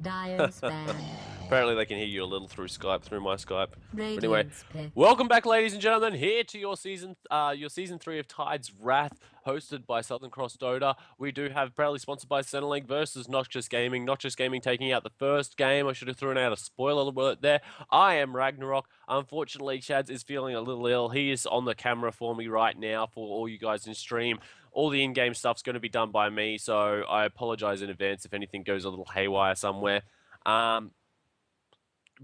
Dire's band. Apparently they can hear you a little through Skype, through my Skype. But anyway, Radiance pick. welcome back, ladies and gentlemen, here to your season 3 of Tide's Wrath, hosted by Southern Cross Dota. We do have proudly sponsored by Centrelink versus Noxious Gaming. Noxious Gaming taking out the first game. I should have thrown out a spoiler alert there. I am Ragnarok. Unfortunately, Shads is feeling a little ill. He is on the camera for me right now for all you guys in stream. All the in-game stuff's going to be done by me, so I apologize in advance if anything goes a little haywire somewhere.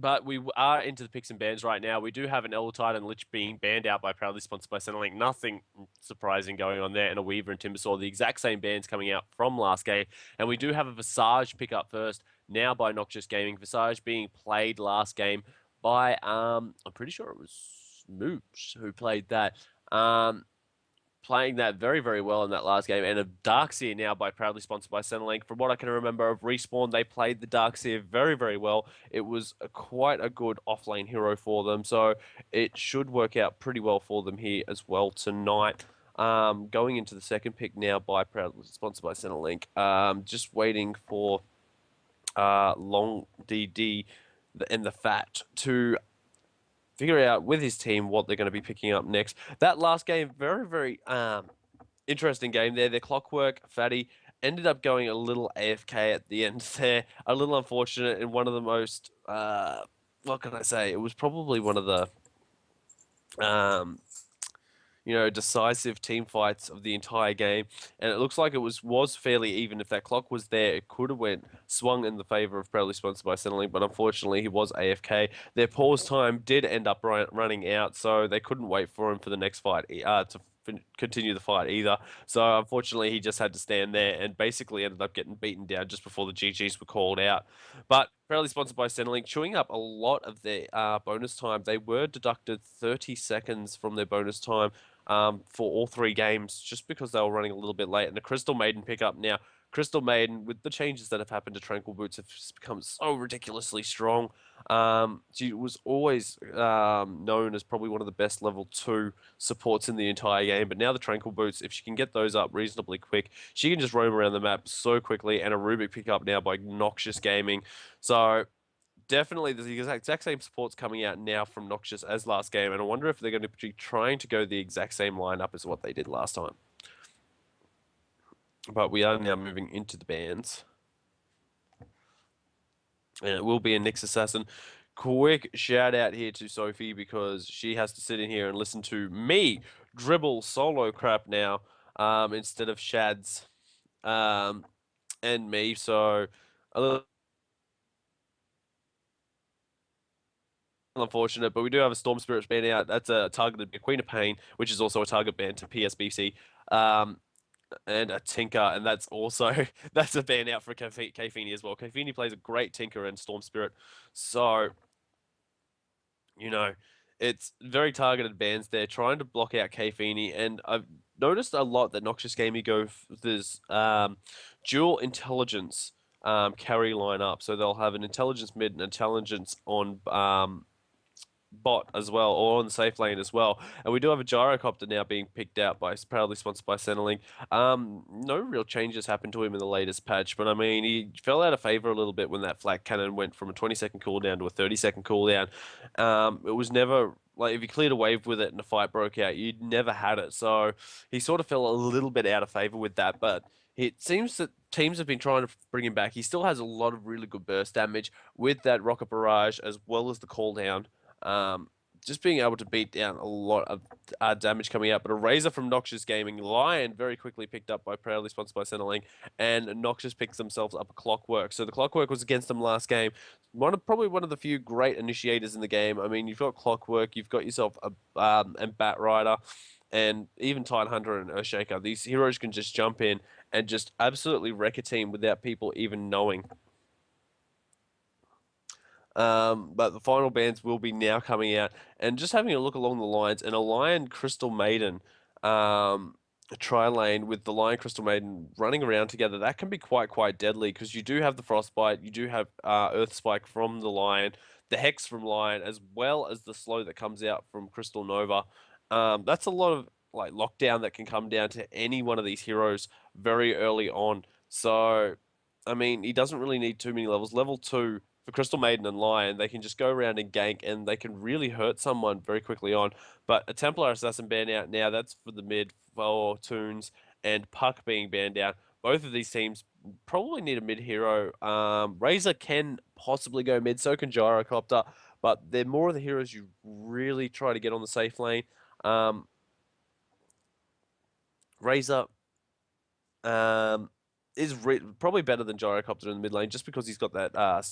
But we are into the picks and bans right now. We do have an Eltide and Lich being banned out by proudly sponsored by Centrelink. Nothing surprising going on there. And a Weaver and Timbersaw, the exact same bans coming out from last game. And we do have a Visage pick up first, now by Noxious Gaming. Visage being played last game by, I'm pretty sure it was Mooch who played that. Playing that very, very well in that last game. And a Darkseer now by proudly sponsored by Centrelink. From what I can remember of Respawn, they played the Darkseer very, very well. It was quite a good offlane hero for them, so it should work out pretty well for them here as well tonight. Going into the second pick now by proudly sponsored by Centrelink. Just waiting for Long DD and the Fat to figure out with his team what they're going to be picking up next. That last game, very, very interesting game there. Their Clockwork, Fatty, ended up going a little AFK at the end there. A little unfortunate in one of the most, what can I say? It was probably one of the, decisive team fights of the entire game. And it looks like it was fairly even. If that clock was there, it could have swung in the favor of proudly sponsored by Centrelink, but unfortunately he was AFK. Their pause time did end up running out, so they couldn't wait for him for the next fight to continue the fight either. So unfortunately he just had to stand there and basically ended up getting beaten down just before the GGs were called out. But proudly sponsored by Centrelink, chewing up a lot of their bonus time. They were deducted 30 seconds from their bonus time for all three games just because they were running a little bit late. And the Crystal Maiden pickup now. Crystal Maiden, with the changes that have happened to Tranquil Boots, have become so ridiculously strong. She was always known as probably one of the best level 2 supports in the entire game. But now the Tranquil Boots, if she can get those up reasonably quick, she can just roam around the map so quickly. And a Rubik pickup now by Noxious Gaming. So definitely the exact same supports coming out now from Noxious as last game, and I wonder if they're going to be trying to go the exact same lineup as what they did last time. But we are now moving into the bans. And it will be a Nyx Assassin. Quick shout out here to Sophie because she has to sit in here and listen to me dribble solo crap now instead of Shads and me. So a little unfortunate, but we do have a Storm Spirits ban out. That's a targeted Queen of Pain, which is also a target ban to PSBC, and a Tinker, and that's also that's a ban out for Kafini as well. Kafini plays a great Tinker and Storm Spirit, so you know it's very targeted bans. They're trying to block out Kafini, and I've noticed a lot that Noxious Gaming go there's dual intelligence carry line up, so they'll have an intelligence mid and intelligence on bot as well, or on the safe lane as well. And we do have a gyrocopter now being picked out by proudly sponsored by Centrelink. No real changes happened to him in the latest patch, but I mean he fell out of favor a little bit when that flak cannon went from a 20-second cooldown to a 30-second cooldown. It was never like if you cleared a wave with it and a fight broke out, you'd never had it. So he sort of fell a little bit out of favor with that, but it seems that teams have been trying to bring him back. He still has a lot of really good burst damage with that rocket barrage as well as the cooldown. Just being able to beat down a lot of damage coming out. But a Razor from Noxious Gaming, Lion very quickly picked up by proudly sponsored by Centrelink, and Noxious picks themselves up a Clockwork. So the Clockwork was against them last game. Probably one of the few great initiators in the game. I mean, you've got Clockwork, you've got yourself a and Bat Rider, and even Tidehunter and Earthshaker. These heroes can just jump in and just absolutely wreck a team without people even knowing. But the final bans will be now coming out, and just having a look along the lines, and a Lion Crystal Maiden tri-lane with the Lion Crystal Maiden running around together, that can be quite deadly because you do have the Frostbite, you do have Earth Spike from the Lion, the Hex from Lion, as well as the slow that comes out from Crystal Nova. That's a lot of like lockdown that can come down to any one of these heroes very early on. So I mean, he doesn't really need too many levels. Level 2 for Crystal Maiden and Lion, they can just go around and gank, and they can really hurt someone very quickly on. But a Templar Assassin ban out now, that's for the mid for Toons, and Puck being banned out. Both of these teams probably need a mid hero. Razor can possibly go mid, so can Gyrocopter, but they're more of the heroes you really try to get on the safe lane. Um, Razor is probably better than Gyrocopter in the mid lane just because he's got that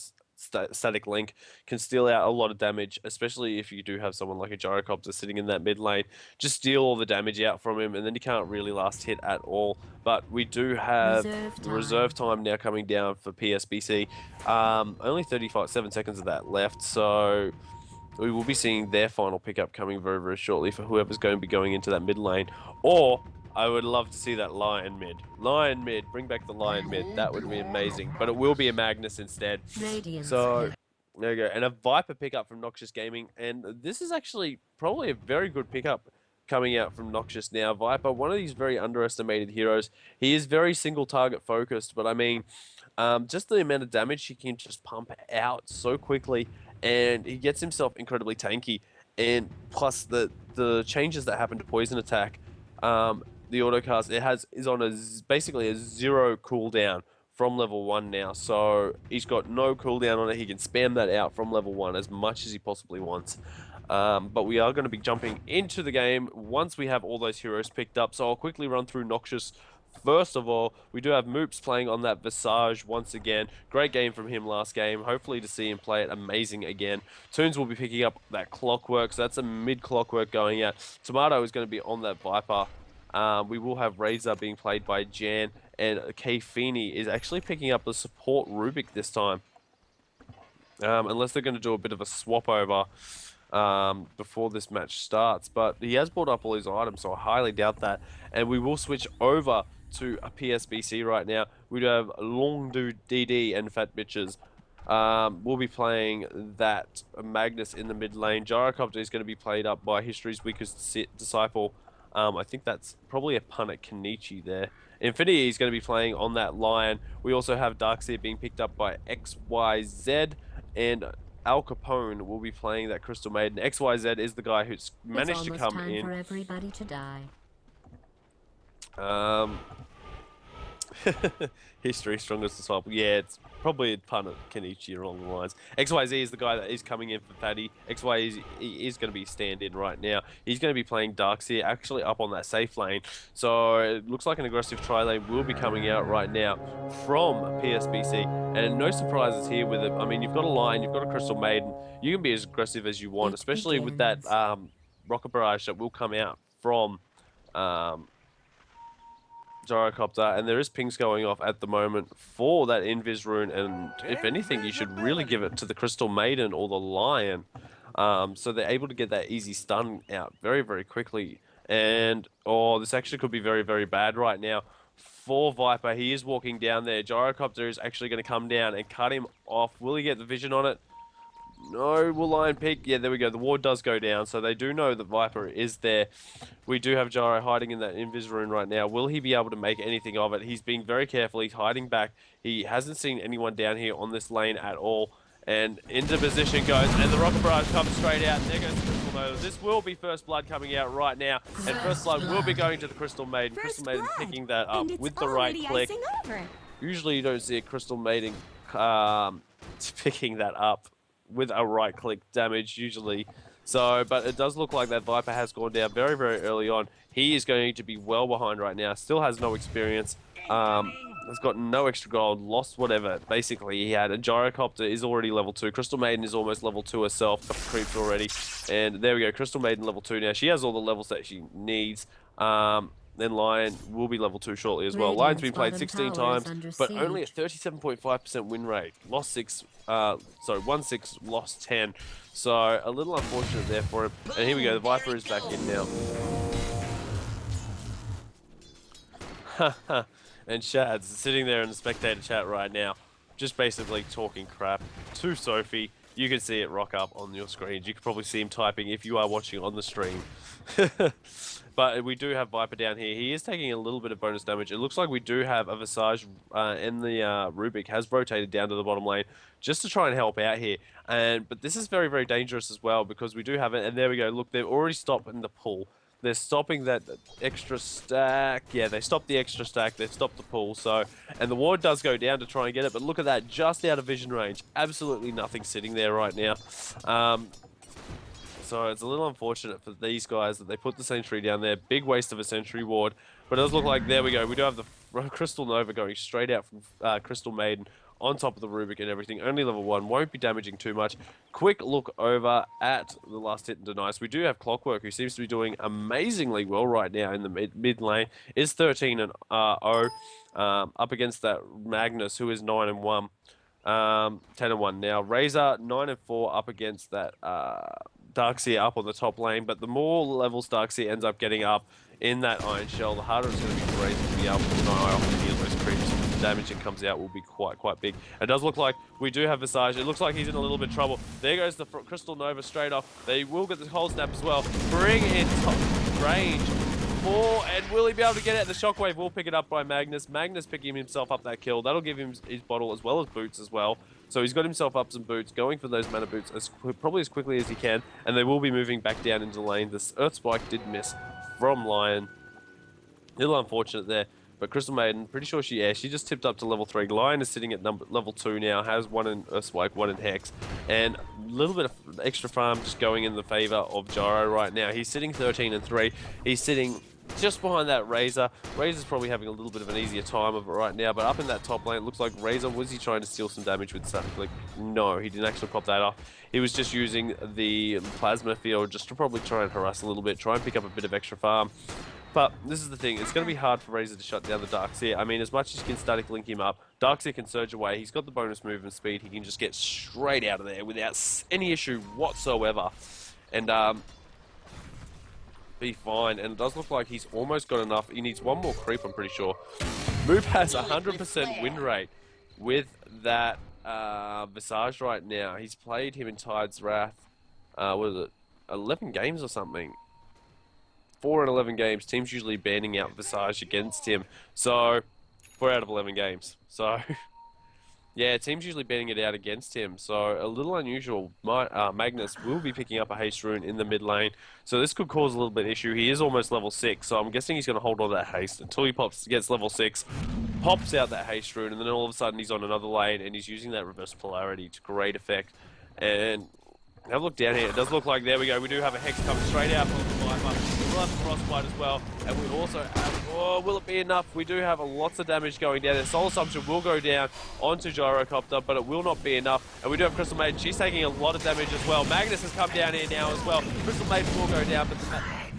static link, can steal out a lot of damage, especially if you do have someone like a Gyrocopter sitting in that mid lane. Just steal all the damage out from him, and then he can't really last hit at all. But we do have the reserve time now coming down for PSBC. Only 7 seconds of that left, so we will be seeing their final pickup coming very, very shortly for whoever's going to be going into that mid lane. Or I would love to see that Lion mid. Lion mid, bring back the Lion mid. That would be amazing. But it will be a Magnus instead. So there you go. And a Viper pickup from Noxious Gaming. And this is actually probably a very good pickup coming out from Noxious now. Viper, one of these very underestimated heroes. He is very single target focused, but I mean, just the amount of damage he can just pump out so quickly, and he gets himself incredibly tanky. And plus the changes that happen to poison attack, the autocast is on basically a 0 cooldown from level 1 now. So he's got no cooldown on it. He can spam that out from level 1 as much as he possibly wants. But we are going to be jumping into the game once we have all those heroes picked up. So I'll quickly run through Noxious. First of all, we do have Moops playing on that Visage once again. Great game from him last game. Hopefully to see him play it amazing again. Toons will be picking up that Clockwork, so that's a mid-Clockwork going out. Tomato is going to be on that Viper. We will have Razor being played by Jan, and Kfini is actually picking up the support Rubik this time. Unless they're going to do a bit of a swap over before this match starts. But he has brought up all his items, so I highly doubt that. And we will switch over to a PSBC right now. We do have Long Dude DD and Fat Bitches. We'll be playing that Magnus in the mid lane. Gyrocopter is going to be played up by History's Weakest Disciple. I think that's probably a pun at Kenichi there. Infinity is going to be playing on that Lion. We also have Darkseer being picked up by XYZ, and Al Capone will be playing that Crystal Maiden. XYZ is the guy who's managed to come in. For everybody to die. History, strongest disciple. Yeah, it's probably a pun at Kenichi along the lines. XYZ is the guy that is coming in for Fatty. XYZ is going to be stand-in right now. He's going to be playing Darkseer, actually up on that safe lane. So it looks like an aggressive tri-lane will be coming out right now from PSBC. And no surprises here with it. I mean, you've got a Lion, you've got a Crystal Maiden. You can be as aggressive as you want, especially with that Rocket Barrage that will come out from Gyrocopter, and there is pings going off at the moment for that Invis rune, and if anything, you should really give it to the Crystal Maiden or the Lion. So they're able to get that easy stun out very, very quickly. And, oh, this actually could be very, very bad right now for Viper. He is walking down there. Gyrocopter is actually going to come down and cut him off. Will he get the vision on it? No, will Lion peek? Yeah, there we go. The ward does go down, so they do know that Viper is there. We do have Gyro hiding in that Invis rune right now. Will he be able to make anything of it? He's being very careful. He's hiding back. He hasn't seen anyone down here on this lane at all. And into position goes, and the Rocket Barrage comes straight out. There goes the Crystal Maiden. This will be First Blood coming out right now. And First Blood will be going to the Crystal Maiden. Crystal Maiden picking that up with the right click. Usually you don't see a Crystal Maiden picking that up with a right click damage usually. So, but it does look like that Viper has gone down very, very early on. He is going to be well behind right now. Still has no experience. Has got no extra gold. Lost whatever basically he had. And Gyrocopter is already level 2. Crystal Maiden is almost level 2 herself. Couple creeps already. And there we go. Crystal Maiden level 2 now. She has all the levels that she needs. Then Lion will be level 2 shortly as well. Lion's been played 16 times, but only a 37.5% win rate. Lost 6, won 6, lost 10. So a little unfortunate there for him. And here we go, the Viper is back in now. And Shad's sitting there in the spectator chat right now, just basically talking crap to Sophie. you can see it rock up on your screens. You can probably see him typing if you are watching on the stream. But we do have Viper down here. He is taking a little bit of bonus damage. It looks like we do have a Visage, and the Rubik has rotated down to the bottom lane just to try and help out here. But this is very, very dangerous as well because we do have it. And there we go. Look, they've already stopped in the pull. They're stopping that extra stack. Yeah, they stopped the extra stack. They've stopped the pull. So, and the ward does go down to try and get it. But look at that, just out of vision range. Absolutely nothing sitting there right now. So it's a little unfortunate for these guys that they put the sentry down there. Big waste of a sentry ward. But it does look like, there we go. We do have the Crystal Nova going straight out from Crystal Maiden on top of the Rubik and everything. Only level 1. Won't be damaging too much. Quick look over at the last hit and denies. We do have Clockwork, who seems to be doing amazingly well right now in the mid lane. Is 13-0 up against that Magnus, who is 9-1. 10-1 now. Razor 9-4 up against that Darkseer up on the top lane, but the more levels Darkseer ends up getting up in that Iron Shell, the harder it's going to be for Razor to be able to deny off any of those creeps. The damage that comes out will be quite big. It does look like we do have Visage. It looks like he's in a little bit of trouble. There goes the Crystal Nova straight off. They will get the Cold Snap as well. Bring in top range. And will he be able to get it? The Shockwave will pick it up by Magnus. Magnus picking himself up that kill. That'll give him his bottle as well as boots as well. So he's got himself up some boots, going for those mana boots probably as quickly as he can. And they will be moving back down into the lane. This Earth Spike did miss from Lion. A little unfortunate there. But Crystal Maiden, pretty sure she just tipped up to level 3. Lion is sitting at level 2 now, has 1 in Earthspike, 1 in Hex. And a little bit of extra farm just going in the favor of Gyro right now. He's sitting 13-3. He's sitting just behind that Razor. Razor's probably having a little bit of an easier time of it right now, but up in that top lane, it looks like Razor, was he trying to steal some damage with Static Click? No, he didn't actually pop that off. He was just using the Plasma Field just to probably try and harass a little bit, try and pick up a bit of extra farm. But this is the thing, it's going to be hard for Razor to shut down the Darkseer. I mean, as much as you can Static Link him up, Darkseer can surge away. He's got the bonus movement speed. He can just get straight out of there without any issue whatsoever. And, be fine. And it does look like he's almost got enough. He needs one more creep, I'm pretty sure. Moop has 100% win rate with that Visage right now. He's played him in Tide's Wrath, what is it, 11 games or something? 4 in 11 games. Teams usually banning out Visage against him. So, 4 out of 11 games. So, yeah, teams usually banning it out against him. So, a little unusual. Magnus will be picking up a Haste Rune in the mid lane. So, this could cause a little bit of issue. He is almost level 6. So, I'm guessing he's going to hold on to that Haste until he gets level 6. Pops out that Haste Rune. And then all of a sudden, he's on another lane. And he's using that Reverse Polarity to great effect. And have a look down here. It does look like, there we go, we do have a Hex coming straight out from the Viper. We'll have a Frostbite as well. And we also have, oh, will it be enough? We do have lots of damage going down there. Soul Assumption will go down onto Gyrocopter, but it will not be enough. And we do have Crystal Maiden. She's taking a lot of damage as well. Magnus has come down here now as well. Crystal Maiden will go down, but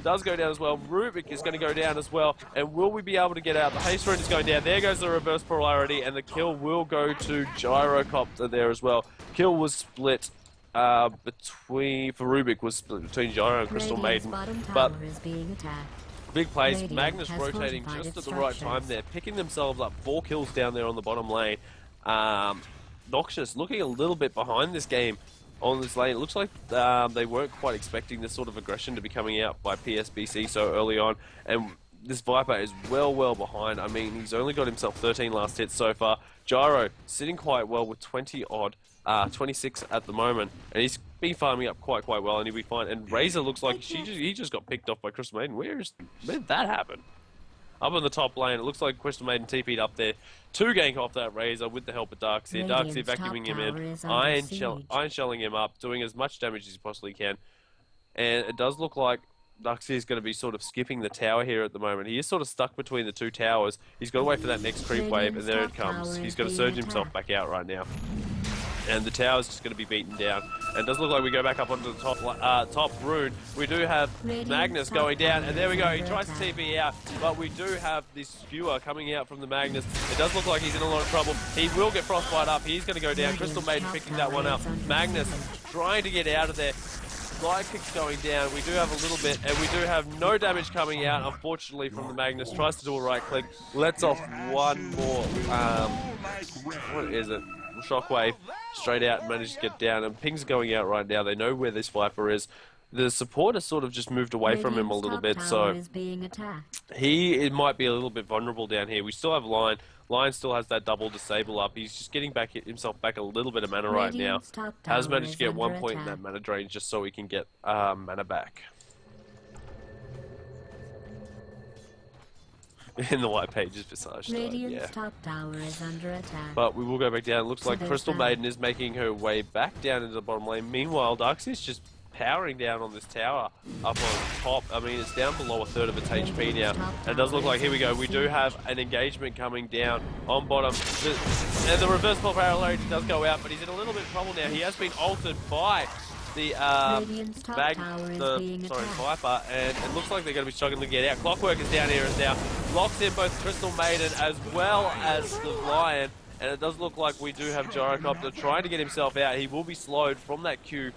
does go down as well. Rubik is going to go down as well. And will we be able to get out? The Haste Rune is going down. There goes the Reverse Polarity, and the kill will go to Gyrocopter there as well. Kill was split. Rubik was split between Gyro and Crystal Maiden, but big plays. Magnus rotating just at the right time there, picking themselves up 4 kills down there on the bottom lane. Noxious looking a little bit behind this game on this lane. It looks like they weren't quite expecting this sort of aggression to be coming out by PSBC so early on, and this Viper is well behind. I mean, he's only got himself 13 last hits so far. Gyro sitting quite well with 20 odd. 26 at the moment, and he's been farming up quite well, and he'll be fine. And Razor looks like he just got picked off by Crystal Maiden. Where did that happen? Up on the top lane, it looks like Crystal Maiden TP'd up there to gank off that Razor with the help of Darkseer. Darkseer vacuuming him in, iron shelling him up, doing as much damage as he possibly can. And it does look like Noxious is going to be sort of skipping the tower here at the moment. He is sort of stuck between the 2 towers. He's got to wait for that next creep wave, and there it comes. He's going to surge himself back out right now. And the tower's just going to be beaten down. And it does look like we go back up onto the top rune. We do have Magnus going down, and there we go. He tries to TP out, but we do have this skewer coming out from the Magnus. It does look like he's in a lot of trouble. He will get Frostbite up. He's going to go down. Crystal Maiden picking that one up. Magnus trying to get out of there. Glide kick's going down. We do have a little bit, and we do have no damage coming out, unfortunately, from the Magnus. Tries to do a right click. Lets off one more. What is it? Shockwave straight out and managed to get down. And pings are going out right now. They know where this Viper is. The support has sort of just moved away from him a little bit, so it might be a little bit vulnerable down here. We still have Lion. Lion still has that double disable up. He's just getting himself back a little bit of mana right now. Has managed to get 1 point in that mana drain just so he can get mana back. In the white pages Visage. Radiant's top tower is under attack. But we will go back down. It looks like Crystal Maiden is making her way back down into the bottom lane. Meanwhile, Darkseid's just powering down on this tower up on top. I mean, it's down below a third of its HP now. And it does look like, here we go, we do have an engagement coming down on bottom. And the reverse polarity does go out, but he's in a little bit of trouble now. He has been altered by the Viper, and it looks like they're going to be struggling to get out. Clockwork is down here and now. Locks in both Crystal Maiden as well as the Lion. And it does look like we do have Gyrocopter trying to get himself out. He will be slowed from that Q.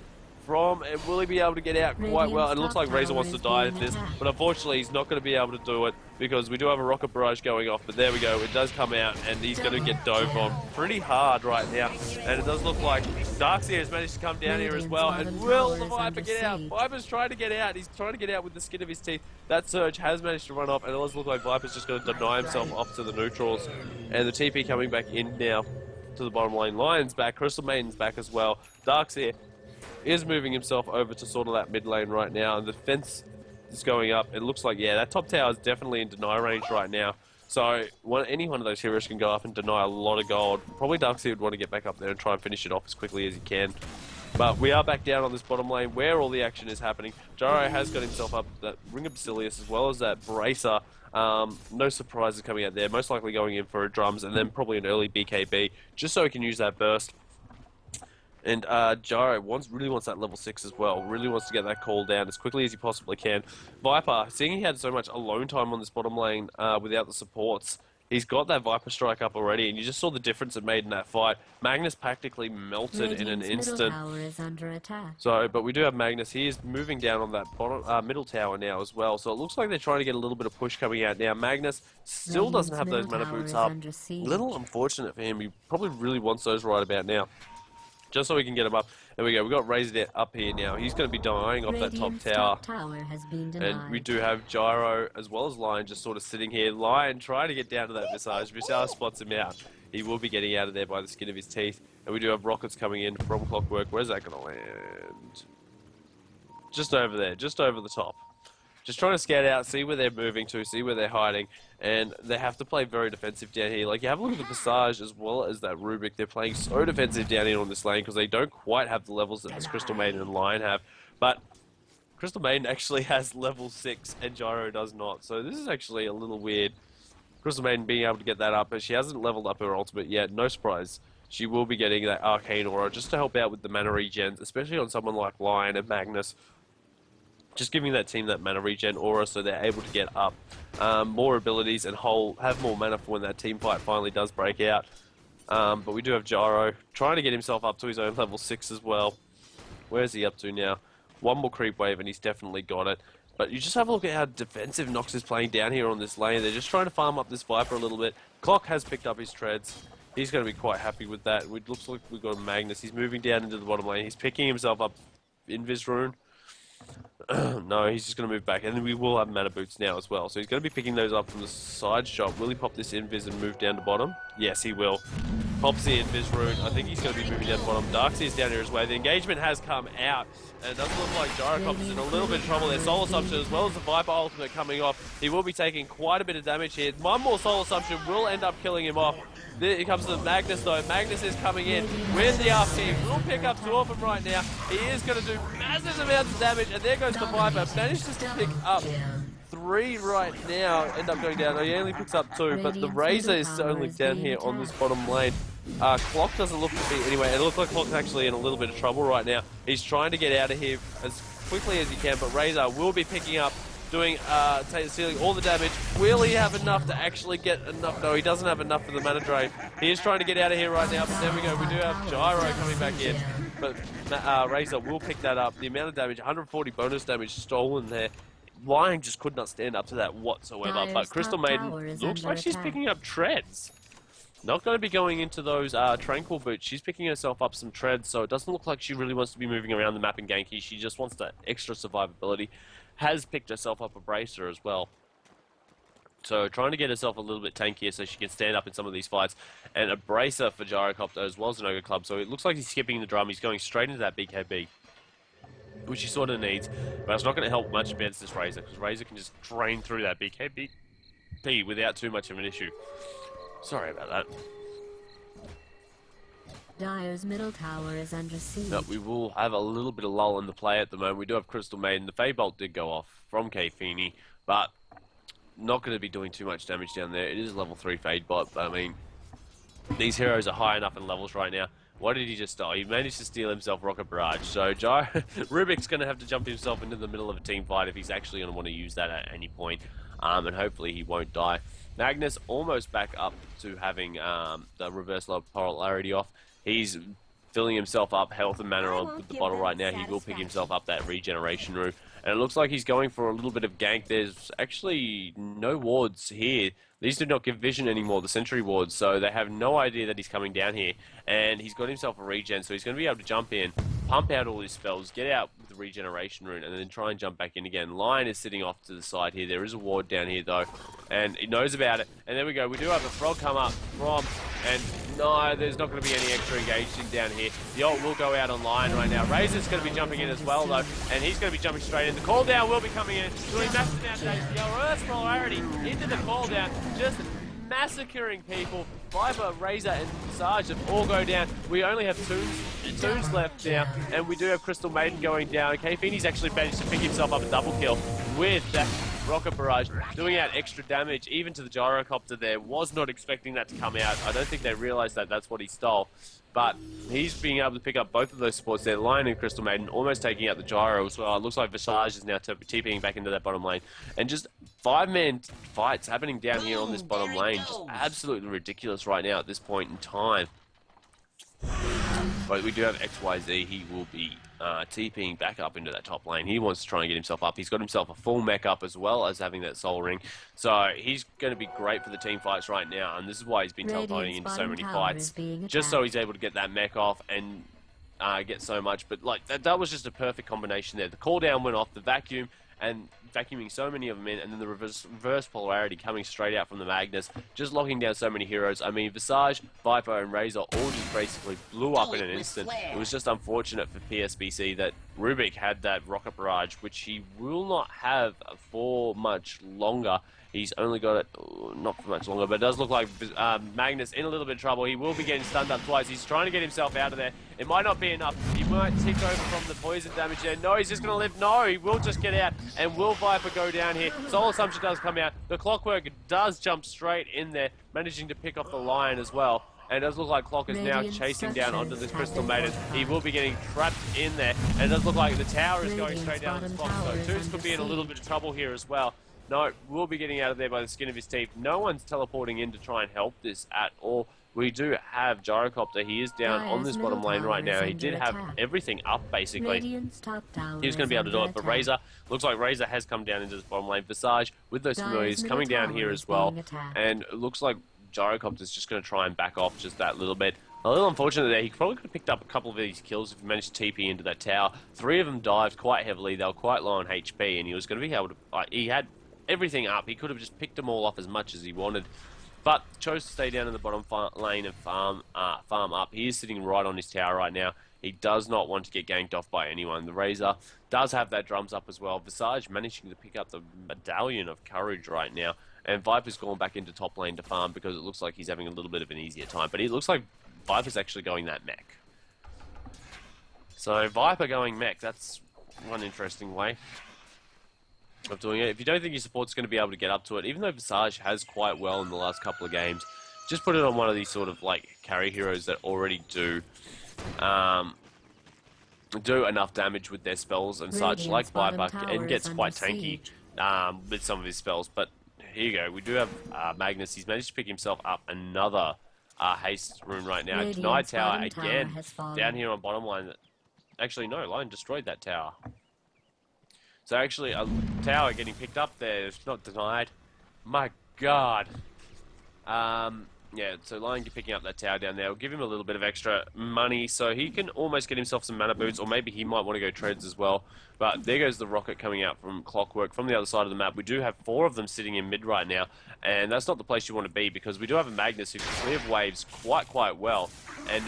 And will he be able to get out quite well? And it looks like Razor wants to die at this, but unfortunately he's not going to be able to do it because we do have a rocket barrage going off. But there we go, it does come out and he's going to get dove on pretty hard right now. And it does look like Darkseid has managed to come down here as well. And will the Viper get out? Viper's trying to get out. He's trying to get out with the skin of his teeth. That Surge has managed to run off, and it does look like Viper's just going to deny himself off to the neutrals. And the TP coming back in now to the bottom lane. Lion's back, Crystal Maiden's back as well. Darkseid is moving himself over to sort of that mid lane right now, and the fence is going up. It looks like, yeah, that top tower is definitely in deny range right now. So any one of those heroes can go up and deny a lot of gold. Probably Darkseid would want to get back up there and try and finish it off as quickly as he can. But we are back down on this bottom lane where all the action is happening. Gyro has got himself up that Ring of Basilius as well as that Bracer. No surprises coming out there. Most likely going in for a drums and then probably an early BKB just so he can use that burst. And Gyro really wants that level 6 as well. Really wants to get that call down as quickly as he possibly can. Viper, seeing he had so much alone time on this bottom lane without the supports, he's got that Viper strike up already, and you just saw the difference it made in that fight. Magnus practically melted in an instant. Middle tower is under attack. So, but we do have Magnus. He is moving down on that bottom middle tower now as well. So it looks like they're trying to get a little bit of push coming out now. Magnus still doesn't have those mana boots up. A little unfortunate for him. He probably really wants those right about now, just so we can get him up. There we go. We've got Razor up here now. He's going to be dying off that top tower. And we do have Gyro as well as Lion just sort of sitting here. Lion trying to get down to that Visage. Visage spots him out. He will be getting out of there by the skin of his teeth. And we do have rockets coming in from Clockwork. Where's that going to land? Just over there. Just over the top. Just trying to scout out, see where they're moving to, see where they're hiding, and they have to play very defensive down here. Like, you have a look at the Visage as well as that Rubik. They're playing so defensive down here on this lane because they don't quite have the levels that this Crystal Maiden and Lion have. But Crystal Maiden actually has level 6 and Gyro does not. So this is actually a little weird. Crystal Maiden being able to get that up, but she hasn't leveled up her ultimate yet. No surprise. She will be getting that Arcane Aura just to help out with the mana regens, especially on someone like Lion and Magnus. Just giving that team that mana regen aura so they're able to get up more abilities and have more mana for when that team fight finally does break out. But we do have Gyro trying to get himself up to his own level 6 as well. Where's he up to now? One more creep wave and he's definitely got it. But you just have a look at how defensive Nox is playing down here on this lane. They're just trying to farm up this Viper a little bit. Clock has picked up his treads. He's going to be quite happy with that. It looks like we've got Magnus. He's moving down into the bottom lane. He's picking himself up Invis Rune. No, he's just going to move back. And then we will have mana boots now as well. So he's going to be picking those up from the side shop. Will he pop this Invis and move down to bottom? Yes, he will. Pops the Invis Rune. I think he's going to be moving down to bottom. Darkseid's down here as well. The engagement has come out. And it does look like Gyrocopter's in a little bit of trouble there. Soul Assumption as well as the Viper ultimate coming off. He will be taking quite a bit of damage here. One more Soul Assumption will end up killing him off. Here comes the Magnus though. Magnus is coming in with the RP. Will pick up 2 of them right now. He is going to do massive amounts of damage. And there goes the Viper. Managed to pick up 3 right now. End up going down. He only picks up 2. But the Razor is only down here on this bottom lane. Clock doesn't look to be anyway. It looks like Clock's actually in a little bit of trouble right now. He's trying to get out of here as quickly as he can, but Razor will be picking up, stealing all the damage. Will he have enough to actually get enough? No, he doesn't have enough for the mana drain. He is trying to get out of here right now, but there we go. We do have Gyro coming back in, but Razor will pick that up. The amount of damage, 140 bonus damage stolen there. Lion just could not stand up to that whatsoever, but Crystal Maiden looks like she's picking up treads. Not going to be going into those Tranquil boots. She's picking herself up some treads, so it doesn't look like she really wants to be moving around the map and ganky. She just wants that extra survivability. Has picked herself up a bracer as well. So trying to get herself a little bit tankier so she can stand up in some of these fights. And a bracer for Gyrocopter as well as an Ogre Club. So it looks like he's skipping the drum. He's going straight into that BKB, which he sort of needs. But it's not going to help much against this Razor, because Razor can just drain through that BKB without too much of an issue. Sorry about that. Dire's middle tower is under siege. No, we will have a little bit of lull in the play at the moment. We do have Crystal Maiden. The Fey Bolt did go off from Kfini, but not going to be doing too much damage down there. It is a level 3 Fade Bot, but I mean, these heroes are high enough in levels right now. What did he just steal? He managed to steal himself Rocket Barrage. So Rubik's going to have to jump himself into the middle of a team fight if he's actually going to want to use that at any point. And hopefully he won't die. Magnus almost back up to having the reverse low polarity off. He's filling himself up health and mana on with the bottle right now. He will pick himself up that regeneration route. And it looks like he's going for a little bit of gank. There's actually no wards here. These do not give vision anymore, the sentry wards, so they have no idea that he's coming down here. And he's got himself a regen, so he's going to be able to jump in, pump out all his spells, get out with the regeneration rune, and then try and jump back in again. Lion is sitting off to the side here. There is a ward down here, though, and he knows about it. And there we go. We do have a frog come up from, and no, there's not going to be any extra engaging down here. The ult will go out on Lion right now. Razor's going to be jumping in as well, though, and he's going to be jumping straight in. The call down will be coming in, doing massive damage to the reverse polarity into the call down, just massacring people. Viper, Razor, and Sarge have all go down. We only have Toons left now, and we do have Crystal Maiden going down. Kfini's actually managed to pick himself up a double kill with that Rocket Barrage, doing out extra damage, even to the Gyrocopter there. Was not expecting that to come out. I don't think they realized that that's what he stole. But he's being able to pick up both of those supports there. Lion and Crystal Maiden almost taking out the Gyro as well. It looks like Visage is now TPing back into that bottom lane. And just 5-man fights happening down here on this bottom lane. Just absolutely ridiculous right now at this point in time. But we do have XYZ. He will be TPing back up into that top lane. He wants to try and get himself up. He's got himself a full mech up as well as having that soul ring. So he's going to be great for the team fights right now. And this is why he's been teleporting into so many fights. Just so he's able to get that mech off and get so much. But like that was just a perfect combination there. The cooldown went off, the vacuum, and vacuuming so many of them in, and then the reverse polarity coming straight out from the Magnus, just locking down so many heroes. I mean, Visage, Viper, and Razor all just basically blew up in an instant. It was just unfortunate for PSBC that Rubik had that Rocket Barrage, which he will not have for much longer. He's only got it, not for much longer, but it does look like Magnus in a little bit of trouble. He will be getting stunned up twice. He's trying to get himself out of there. It might not be enough. He might tick over from the poison damage there. No, he's just going to live. No, he will just get out. And will Viper go down here? Soul Assumption does come out. The Clockwork does jump straight in there, managing to pick off the Lion as well. And it does look like Clock is now chasing down onto this Crystal Maiden. He will be getting trapped in there. And it does look like the tower is going straight down the spot. So Toons could be in a little bit of trouble here as well. No, we'll be getting out of there by the skin of his teeth. No one's teleporting in to try and help this at all. We do have Gyrocopter. He is down on this bottom lane right now. He did have everything up, basically. He was going to be able to do it, but Razor, looks like Razor has come down into this bottom lane. Visage, with those familiars, coming down here as well. And it looks like Gyrocopter's just going to try and back off just that little bit. A little unfortunate there. He probably could have picked up a couple of these kills if he managed to TP into that tower. 3 of them dived quite heavily. They were quite low on HP, and he was going to be able to... he had everything up. He could have just picked them all off as much as he wanted, but chose to stay down in the bottom lane and farm up. He is sitting right on his tower right now. He does not want to get ganked off by anyone. The Razor does have that drums up as well. Visage managing to pick up the Medallion of Courage right now, and Viper's gone back into top lane to farm because it looks like he's having a little bit of an easier time, but it looks like Viper's actually going that mech. So Viper going mech, that's one interesting way of doing it. If you don't think your support's going to be able to get up to it, even though Visage has quite well in the last couple of games, just put it on one of these sort of like carry heroes that already do enough damage with their spells and such, like Viper, and gets quite tanky with some of his spells. But here you go, we do have Magnus. He's managed to pick himself up another haste rune right now. Denied tower again down here on bottom line. Actually, no, Lion destroyed that tower. So actually, a tower getting picked up there. It's not denied. My God. Yeah, so Lion picking up that tower down there will give him a little bit of extra money, so he can almost get himself some mana boots, or maybe he might want to go treads as well. But there goes the rocket coming out from Clockwork from the other side of the map. We do have 4 of them sitting in mid right now, and that's not the place you want to be, because we do have a Magnus who can clear waves quite well. And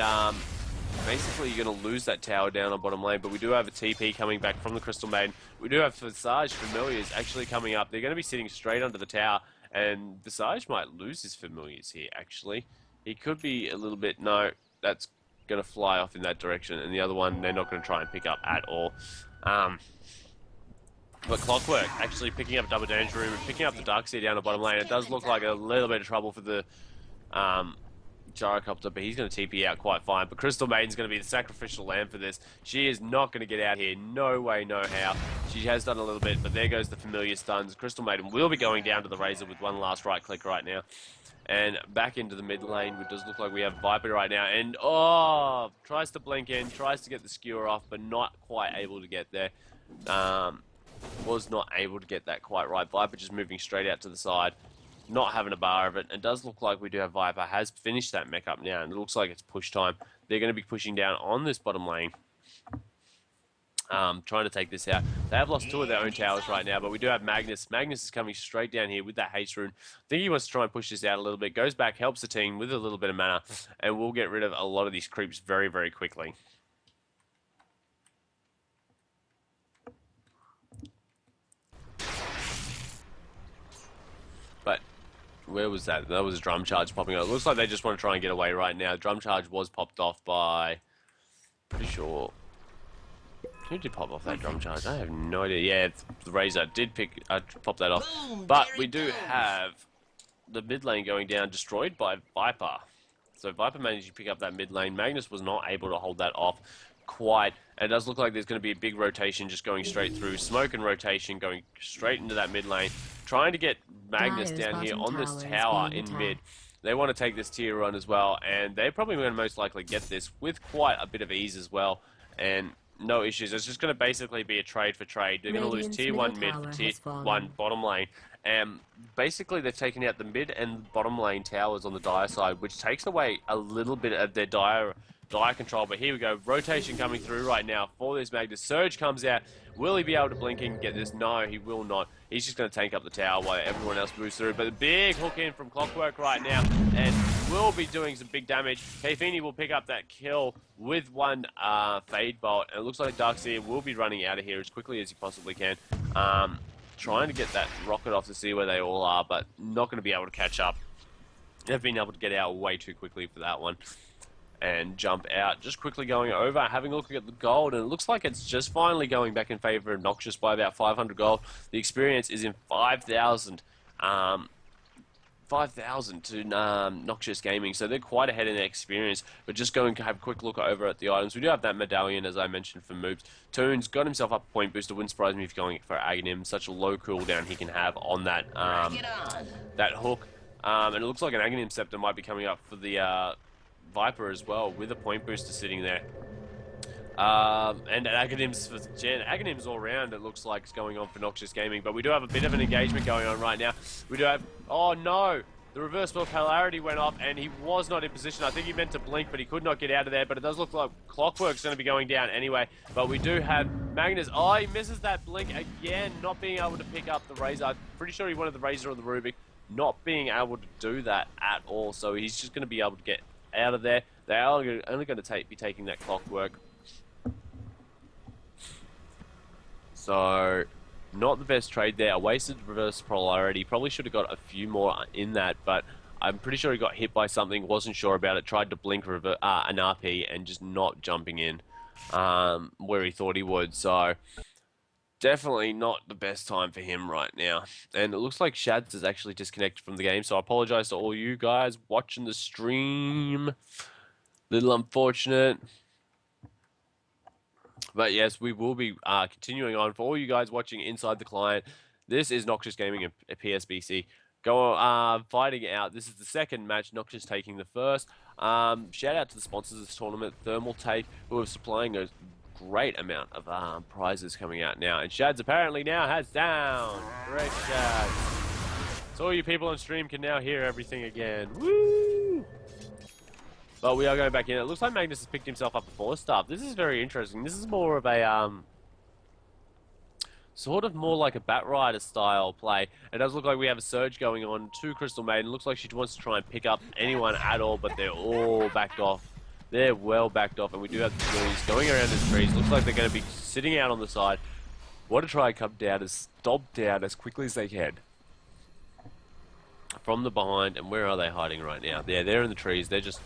basically you're going to lose that tower down on bottom lane, but we do have a TP coming back from the Crystal Maiden. We do have Visage Familiars actually coming up. They're going to be sitting straight under the tower. And Visage might lose his Familiars here, actually. He could be a little bit... No, that's going to fly off in that direction. And the other one, they're not going to try and pick up at all. But Clockwork actually picking up Double Danger Room and picking up the Darkseer down the bottom lane. It does look like a little bit of trouble for the Gyrocopter, but he's going to TP out quite fine. But Crystal Maiden's going to be the sacrificial lamb for this. She is not going to get out here. No way, no how. She has done a little bit, but there goes the familiar stuns. Crystal Maiden will be going down to the Razor with one last right click right now. And back into the mid lane, it does look like we have Viper right now. And, oh, tries to blink in, tries to get the skewer off, but not quite able to get there. Was not able to get that quite right. Viper just moving straight out to the side. Not having a bar of it. It does look like we do have Viper. Has finished that mech up now, and it looks like it's push time. They're going to be pushing down on this bottom lane. Trying to take this out. They have lost 2 of their own towers right now, but we do have Magnus. Magnus is coming straight down here with that haste rune. I think he wants to try and push this out a little bit. Goes back, helps the team with a little bit of mana, and we'll get rid of a lot of these creeps very quickly. But where was that? That was a drum charge popping up. It looks like they just want to try and get away right now. Drum charge was popped off by... Pretty sure... Who did pop off that drum charge? I have no idea. Yeah, the Razor did pop that off. But we do have the mid lane going down, destroyed by Viper. So Viper managed to pick up that mid lane. Magnus was not able to hold that off quite. And it does look like there's going to be a big rotation just going straight through. Smoke and rotation going straight into that mid lane. Trying to get Magnus down here on this tower in mid. They want to take this tier run as well. And they're probably going to most likely get this with quite a bit of ease as well. And no issues. It's just going to basically be a trade for trade. They're going to lose tier 1 mid for tier 1 bottom lane. And basically they've taken out the mid and bottom lane towers on the Dire side, which takes away a little bit of their Dire control. But here we go. Rotation coming through right now for this Magnus. Surge comes out. Will he be able to blink and get this? No, he will not. He's just going to tank up the tower while everyone else moves through. But a big hook in from Clockwork right now, and will be doing some big damage. Kfini will pick up that kill with one Fade Bolt. And it looks like Darkseer will be running out of here as quickly as he possibly can. Trying to get that rocket off to see where they all are, but not going to be able to catch up. They've been able to get out way too quickly for that one. And jump out. Just quickly going over, having a look at the gold, and it looks like it's just finally going back in favor of Noxious by about 500 gold. The experience is in 5,000. 5,000 to Noxious Gaming, so they're quite ahead in their experience. But just going to have a quick look over at the items. We do have that medallion, as I mentioned, for moves. Toon's got himself up a point booster. Wouldn't surprise me if going for Aghanim. Such a low cooldown he can have on that that hook. And it looks like an Aghanim Scepter might be coming up for the Viper as well, with a point booster sitting there. And Aghanim's for Gen. Aghanim's all round, it looks like, is going on for Noxious Gaming. But we do have a bit of an engagement going on right now. We do have... Oh, no! The reverse spell polarity went off, and he was not in position. I think he meant to blink, but he could not get out of there. But it does look like Clockwork's going to be going down anyway. But we do have Magnus. Oh, he misses that blink again, not being able to pick up the Razor. I'm pretty sure he wanted the Razor or the Rubik. Not being able to do that at all. So he's just going to be able to get out of there. They are only going to be taking that Clockwork. So, not the best trade there. A wasted reverse polarity. Probably should have got a few more in that, but I'm pretty sure he got hit by something. Wasn't sure about it. Tried to blink an RP and just not jumping in where he thought he would. So, definitely not the best time for him right now. And it looks like Shads is actually disconnected from the game, so I apologize to all you guys watching the stream. Little unfortunate. But yes, we will be continuing on. For all you guys watching inside the client, this is Noxious Gaming at PSBC. Fighting out. This is the second match. Noxious taking the first. Shout out to the sponsors of this tournament, Thermal Tape, who are supplying a great amount of prizes coming out now. And Shads apparently now has down. Great Shads. So all you people on stream can now hear everything again. Woo! But we are going back in. It looks like Magnus has picked himself up a 4-star. This is very interesting. This is more of a sort of more like a Bat Rider style play. It does look like we have a surge going on to Crystal Maiden. Looks like she wants to try and pick up anyone at all, but they're all backed off. They're well backed off, and we do have the trees going around the trees. Looks like they're going to be sitting out on the side. Want to try and come down, as stomp down as quickly as they can from the behind. And where are they hiding right now? Yeah, they're in the trees. They're just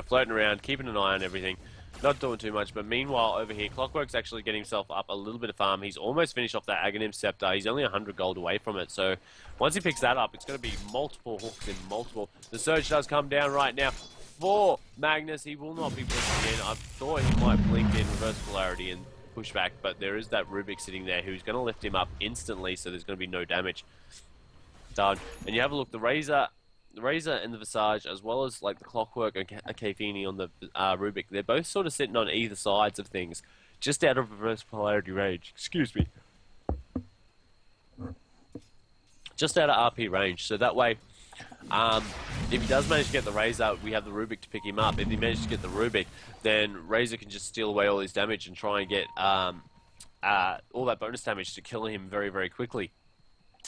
floating around, keeping an eye on everything. Not doing too much, but meanwhile over here, Clockwork's actually getting himself up a little bit of farm. He's almost finished off that Aghanim Scepter. He's only 100 gold away from it, so once he picks that up, it's going to be multiple hooks in multiple. The surge does come down right now for Magnus. He will not be pushing in. I thought he might blink in reverse polarity and push back, but there is that Rubik sitting there who's going to lift him up instantly, so there's going to be no damage done. And you have a look, the Razor and the Visage, as well as like the Clockwork and Kafini on the Rubik, they're both sort of sitting on either sides of things, just out of reverse polarity range. Excuse me. Just out of RP range, so that way, if he does manage to get the Razor, we have the Rubik to pick him up. If he manages to get the Rubik, then Razor can just steal away all his damage and try and get all that bonus damage to kill him very, very quickly.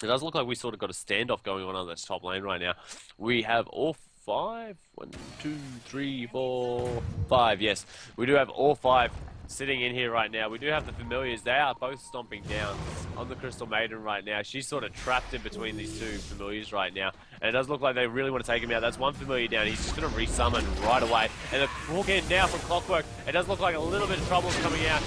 It does look like we sort of got a standoff going on this top lane right now. We have all 5, 1, 2, 3, 4, 5, yes. We do have all 5 sitting in here right now. We do have the Familiars. They are both stomping down on the Crystal Maiden right now. She's sort of trapped in between these two Familiars right now. And it does look like they really want to take him out. That's one Familiar down. He's just going to resummon right away. And the hook in now from Clockwork. It does look like a little bit of trouble is coming out.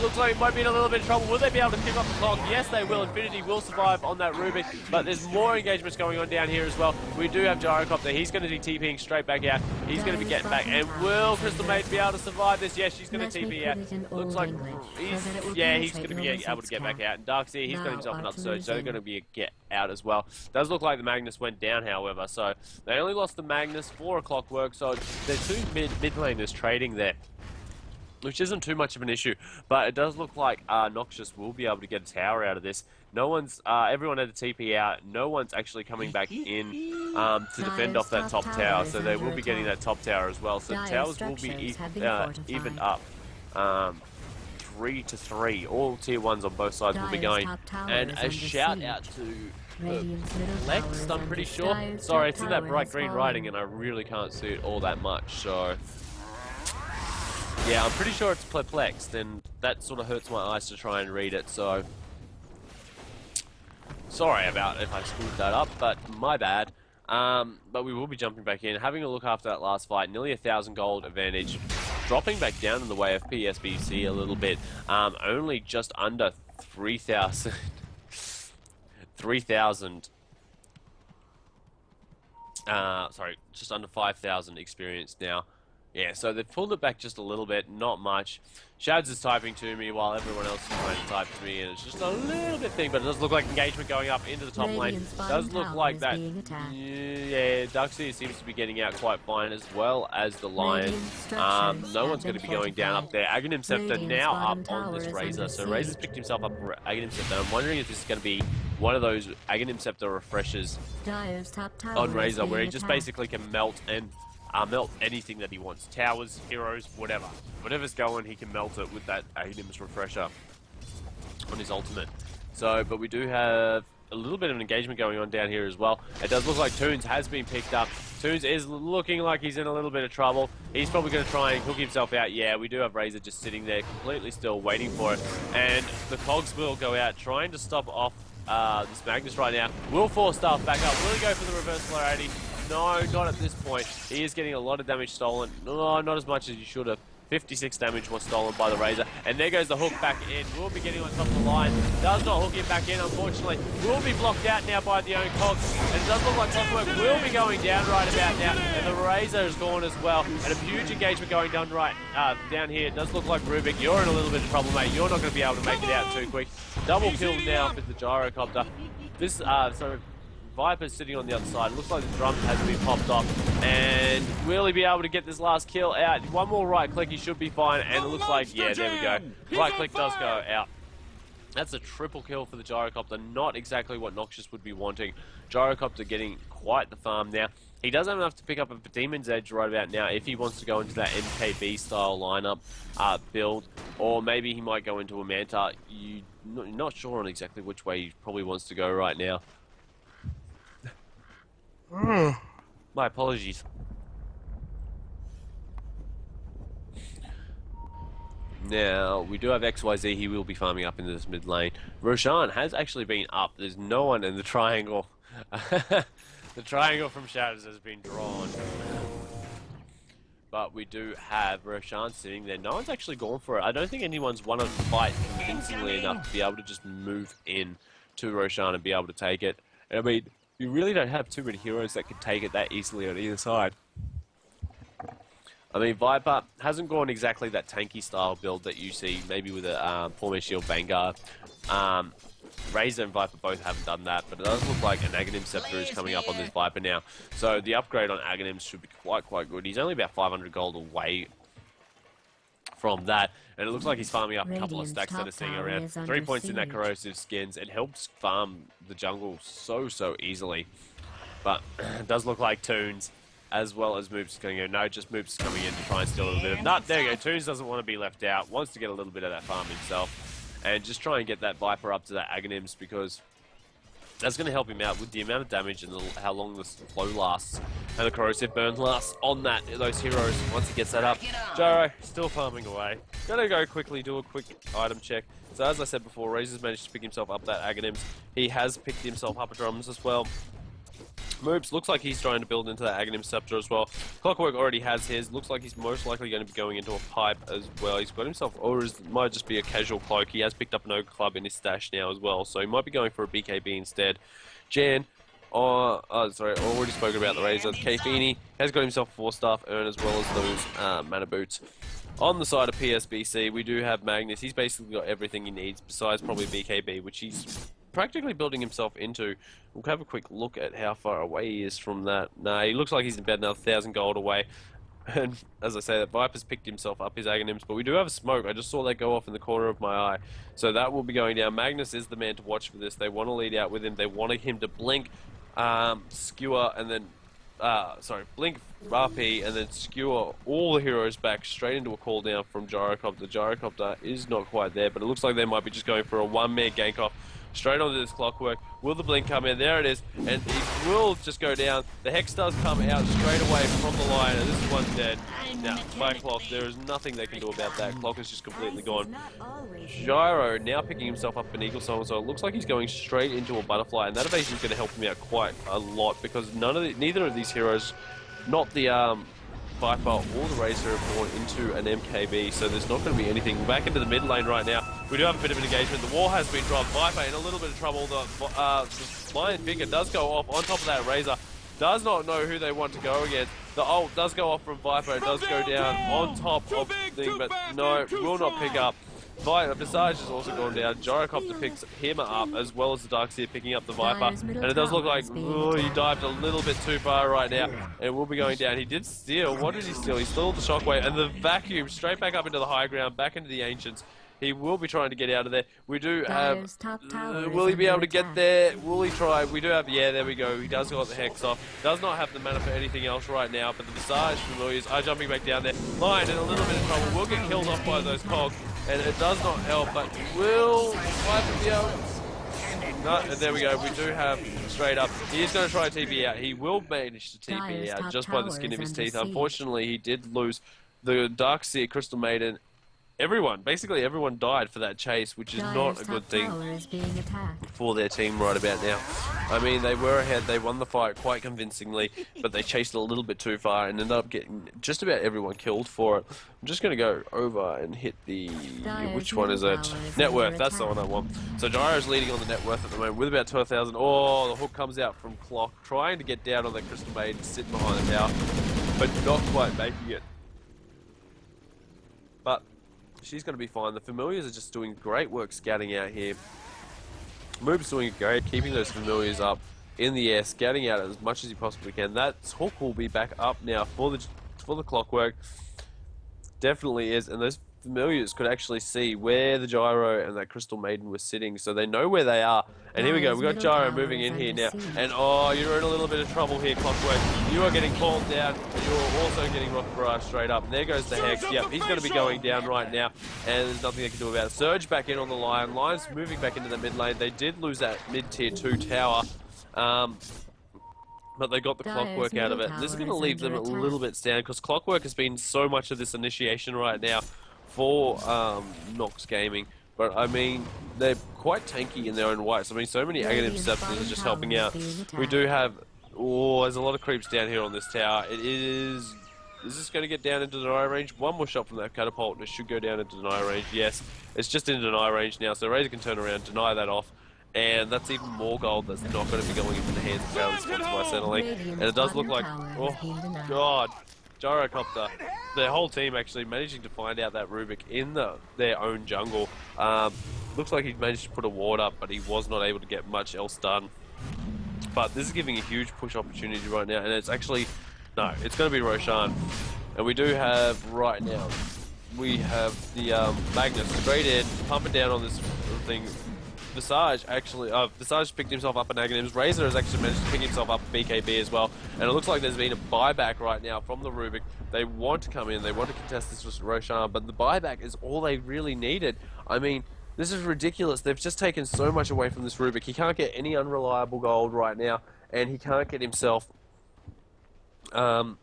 Looks like he might be in a little bit of trouble. Will they be able to keep up the clock? Yes, they will. Infinity will survive on that Rubik, but there's more engagements going on down here as well. We do have Gyrocopter. He's going to be TPing straight back out. He's going to be getting back. And will Crystal Maiden be able to survive this? Yes, she's going to TP out. Looks like he's going to be able to get back out. And Darkseer, he's got himself another surge, so they're going to be a get out as well. Does look like the Magnus went down, however, so they only lost the Magnus for a Clockwork, so they're two mid laners trading there, which isn't too much of an issue, but it does look like Noxious will be able to get a tower out of this. No one's, everyone had a TP out. No one's actually coming back in to defend off that top tower, so they will be getting that top tower as well. So the towers will be evened up. 3-3. All tier 1s on both sides will be going. And a shout out to Lex, I'm pretty sure. Sorry, it's in that bright green writing and I really can't see it all that much, so yeah, I'm pretty sure it's perplexed, and that sort of hurts my eyes to try and read it, so sorry about if I screwed that up, but my bad. But we will be jumping back in, having a look after that last fight. Nearly 1,000 gold advantage, dropping back down in the way of PSBC a little bit. Only just under 3,000. 3,000. Sorry, just under 5,000 experience now. Yeah, so they've pulled it back just a little bit, not much. Shads is typing to me while everyone else is trying to type to me, and it's just a little bit thing, but it does look like engagement going up into the top lane. It does look like that. Yeah, Darkseer seems to be getting out quite fine, as well as the Lion. No one's going to be going down up there. Aghanim Scepter now up on this Razor, so Razor's picked himself up Aghanim Scepter. I'm wondering if this is going to be one of those Aghanim Scepter refreshers on Razor, where he just basically can melt and melt anything that he wants. Towers, heroes, whatever. Whatever's going, he can melt it with that Aghanim's refresher on his ultimate. So, but we do have a little bit of an engagement going on down here as well. It does look like Toons has been picked up. Toons is looking like he's in a little bit of trouble. He's probably going to try and hook himself out. Yeah, we do have Razor just sitting there completely still waiting for it. And the Cogs will go out trying to stop off this Magnus right now. Will force stuff back up. Will he go for the reverse polarity? No, not at this point. He is getting a lot of damage stolen. No, not as much as you should have. 56 damage was stolen by the Razor. And there goes the hook back in. Will be getting on top of the line. Does not hook him back in, unfortunately. Will be blocked out now by the own Cogs. And it does look like Clockwork will be going down right about now. And the Razor is gone as well. And a huge engagement going down down here. It does look like Rubik, you're in a little bit of trouble, mate. You're not going to be able to make it out too quick. Double kill now with the Gyrocopter. This, Viper's sitting on the other side. It looks like the drum has been popped off. And will he be able to get this last kill out? One more right click, he should be fine. And it looks like, yeah, there we go. Right click does go out. That's a triple kill for the Gyrocopter. Not exactly what Noxious would be wanting. Gyrocopter getting quite the farm now. He does have enough to pick up a Demon's Edge right about now if he wants to go into that MKB style lineup build, or maybe he might go into a Manta. You're not sure on exactly which way he probably wants to go right now. My apologies. Now, we do have XYZ, he will be farming up into this mid lane. Roshan has actually been up, there's no one in the triangle. The triangle from Shadows has been drawn. But we do have Roshan sitting there. No one's actually gone for it. I don't think anyone's won a fight convincingly enough to be able to just move in to Roshan and be able to take it. And I mean, you really don't have too many heroes that could take it that easily on either side. I mean, Viper hasn't gone exactly that tanky style build that you see maybe with a Poor Man's Shield Vanguard. Razor and Viper both haven't done that, but it does look like an Aghanim Scepter is coming up on this Viper now. So the upgrade on Aghanim should be quite good. He's only about 500 gold away from that, and it looks like he's farming up a couple of stacks that are sitting around. 3 points in that corrosive skins. It helps farm the jungle so easily. But it does look like Toons as well as Moops is going to go. No, just Moops is coming in to try and steal a little bit of... No, there you go. Toons doesn't want to be left out. Wants to get a little bit of that farm himself. And just try and get that Viper up to that Aghanims, because that's going to help him out with the amount of damage and how long the flow lasts and the corrosive burn lasts on those heroes once he gets that up. Gyro still farming away. Gonna go quickly do a quick item check. So as I said before, Razor's managed to pick himself up that Aghanims. He has picked himself up a Drums as well. Moops looks like he's trying to build into that Aghanim Scepter as well. Clockwork already has his. Looks like he's most likely going to be going into a pipe as well. He's got himself, or it might just be a casual cloak. He has picked up an Ogre Club in his stash now as well, so he might be going for a BKB instead. Jan, sorry, already spoken about the Razor. Kfini has got himself a 4-staff urn as well as those mana boots. On the side of PSBC, we do have Magnus. He's basically got everything he needs besides probably BKB, which he's practically building himself into. We'll have a quick look at how far away he is from that. Nah, he looks like he's about another 1,000 gold away. And as I say, that Viper's picked himself up his Aghanims, but we do have a smoke. I just saw that go off in the corner of my eye. So that will be going down. Magnus is the man to watch for this. They want to lead out with him. They wanted him to blink, skewer, and then blink RP and then skewer all the heroes back straight into a call down from Gyrocopter. Gyrocopter is not quite there, but it looks like they might be just going for a one-man gank off straight onto this Clockwork. Will the blink come in? There it is, and it will just go down. The Hex does come out straight away from the line, and this is one dead. Now, by Clock, there is nothing they can do about that. Clock is just completely gone. Gyro now picking himself up an Eagle Song, so it looks like he's going straight into a Butterfly, and that evasion is going to help him out quite a lot, because neither of these heroes, not the Viper or the Razor, have gone into an MKB, so there's not going to be anything. Back into the mid lane right now. We do have a bit of an engagement. The wall has been dropped. Viper in a little bit of trouble. The Lion Finger does go off on top of that Razor. Does not know who they want to go against. The ult does go off from Viper. It does go down on top of the thing, but no, will not pick up. Visage has also gone down. Gyrocopter picks him up, as well as the Darkseer picking up the Viper. And it does look like he dived a little bit too far right now. And will be going down. He did steal. What did he steal? He stole the Shockwave and the Vacuum straight back up into the high ground, back into the Ancients. He will be trying to get out of there. We do have... will he be able to get there? Will he try? We do have... Yeah, there we go. He does got the Hex off. Does not have the mana for anything else right now, but the Visage Familiars are jumping back down there. Lion in a little bit of trouble. Will get killed off by those cogs, and it does not help, but will Viper be able... No, and there we go. We do have straight up. He is going to try TP out. He will manage to TP out just by the skin of his teeth. Unfortunately, he did lose the Darkseer, Crystal Maiden. Basically everyone died for that chase, which is not a good thing for their team right about now. I mean, they were ahead, they won the fight quite convincingly, but they chased a little bit too far and ended up getting just about everyone killed for it. I'm just going to go over and hit the... which one is it? Net worth, that's the one I want. So Gyro's leading on the net worth at the moment with about 12,000. Oh, the hook comes out from Clock, trying to get down on that Crystal Maiden, sitting behind the tower, but not quite making it. But she's going to be fine. The Familiars are just doing great work scouting out here. Moob's doing great, keeping those Familiars up in the air, scouting out as much as he possibly can. That hook will be back up now for the Clockwork. Definitely is, and those familiars could actually see where the Gyro and that Crystal Maiden were sitting, so they know where they are. And here we go, we've got Gyro moving in here now. And oh, you're in a little bit of trouble here, Clockwork. You are getting called down, and you're also getting Rock Barrage straight up. And there goes the Hex. Yep, he's going to be going down right now, and there's nothing they can do about it. Surge back in on the Lion. Lion's moving back into the mid lane. They did lose that mid-tier 2 tower. But they got the Clockwork out of it. This is going to leave them a little bit down, because Clockwork has been so much of this initiation right now for Nox Gaming. But, I mean, they're quite tanky in their own rights. I mean, so many Aghanim Interceptors are just helping out. We do have... Oh, there's a lot of creeps down here on this tower. It is... Is this going to get down into deny range? One more shot from that catapult, and it should go down into deny range. Yes, it's just in deny range now, so Razor can turn around, deny that off. And that's even more gold that's not going to be going into the hands of our sponsor by settling. And it does look like, oh god, Gyrocopter, their whole team actually managing to find out that Rubik in their own jungle. Looks like he managed to put a ward up, but he was not able to get much else done. But this is giving a huge push opportunity right now, and it's actually, no, it's going to be Roshan. And we do have, right now, we have the Magnus straight in, pumping down on this thing. Visage actually, Visage picked himself up in Aghanims. Razor has actually managed to pick himself up at BKB as well. And it looks like there's been a buyback right now from the Rubik. They want to come in, they want to contest this with Roshan, but the buyback is all they really needed. I mean, this is ridiculous. They've just taken so much away from this Rubik. He can't get any unreliable gold right now, and he can't get himself... you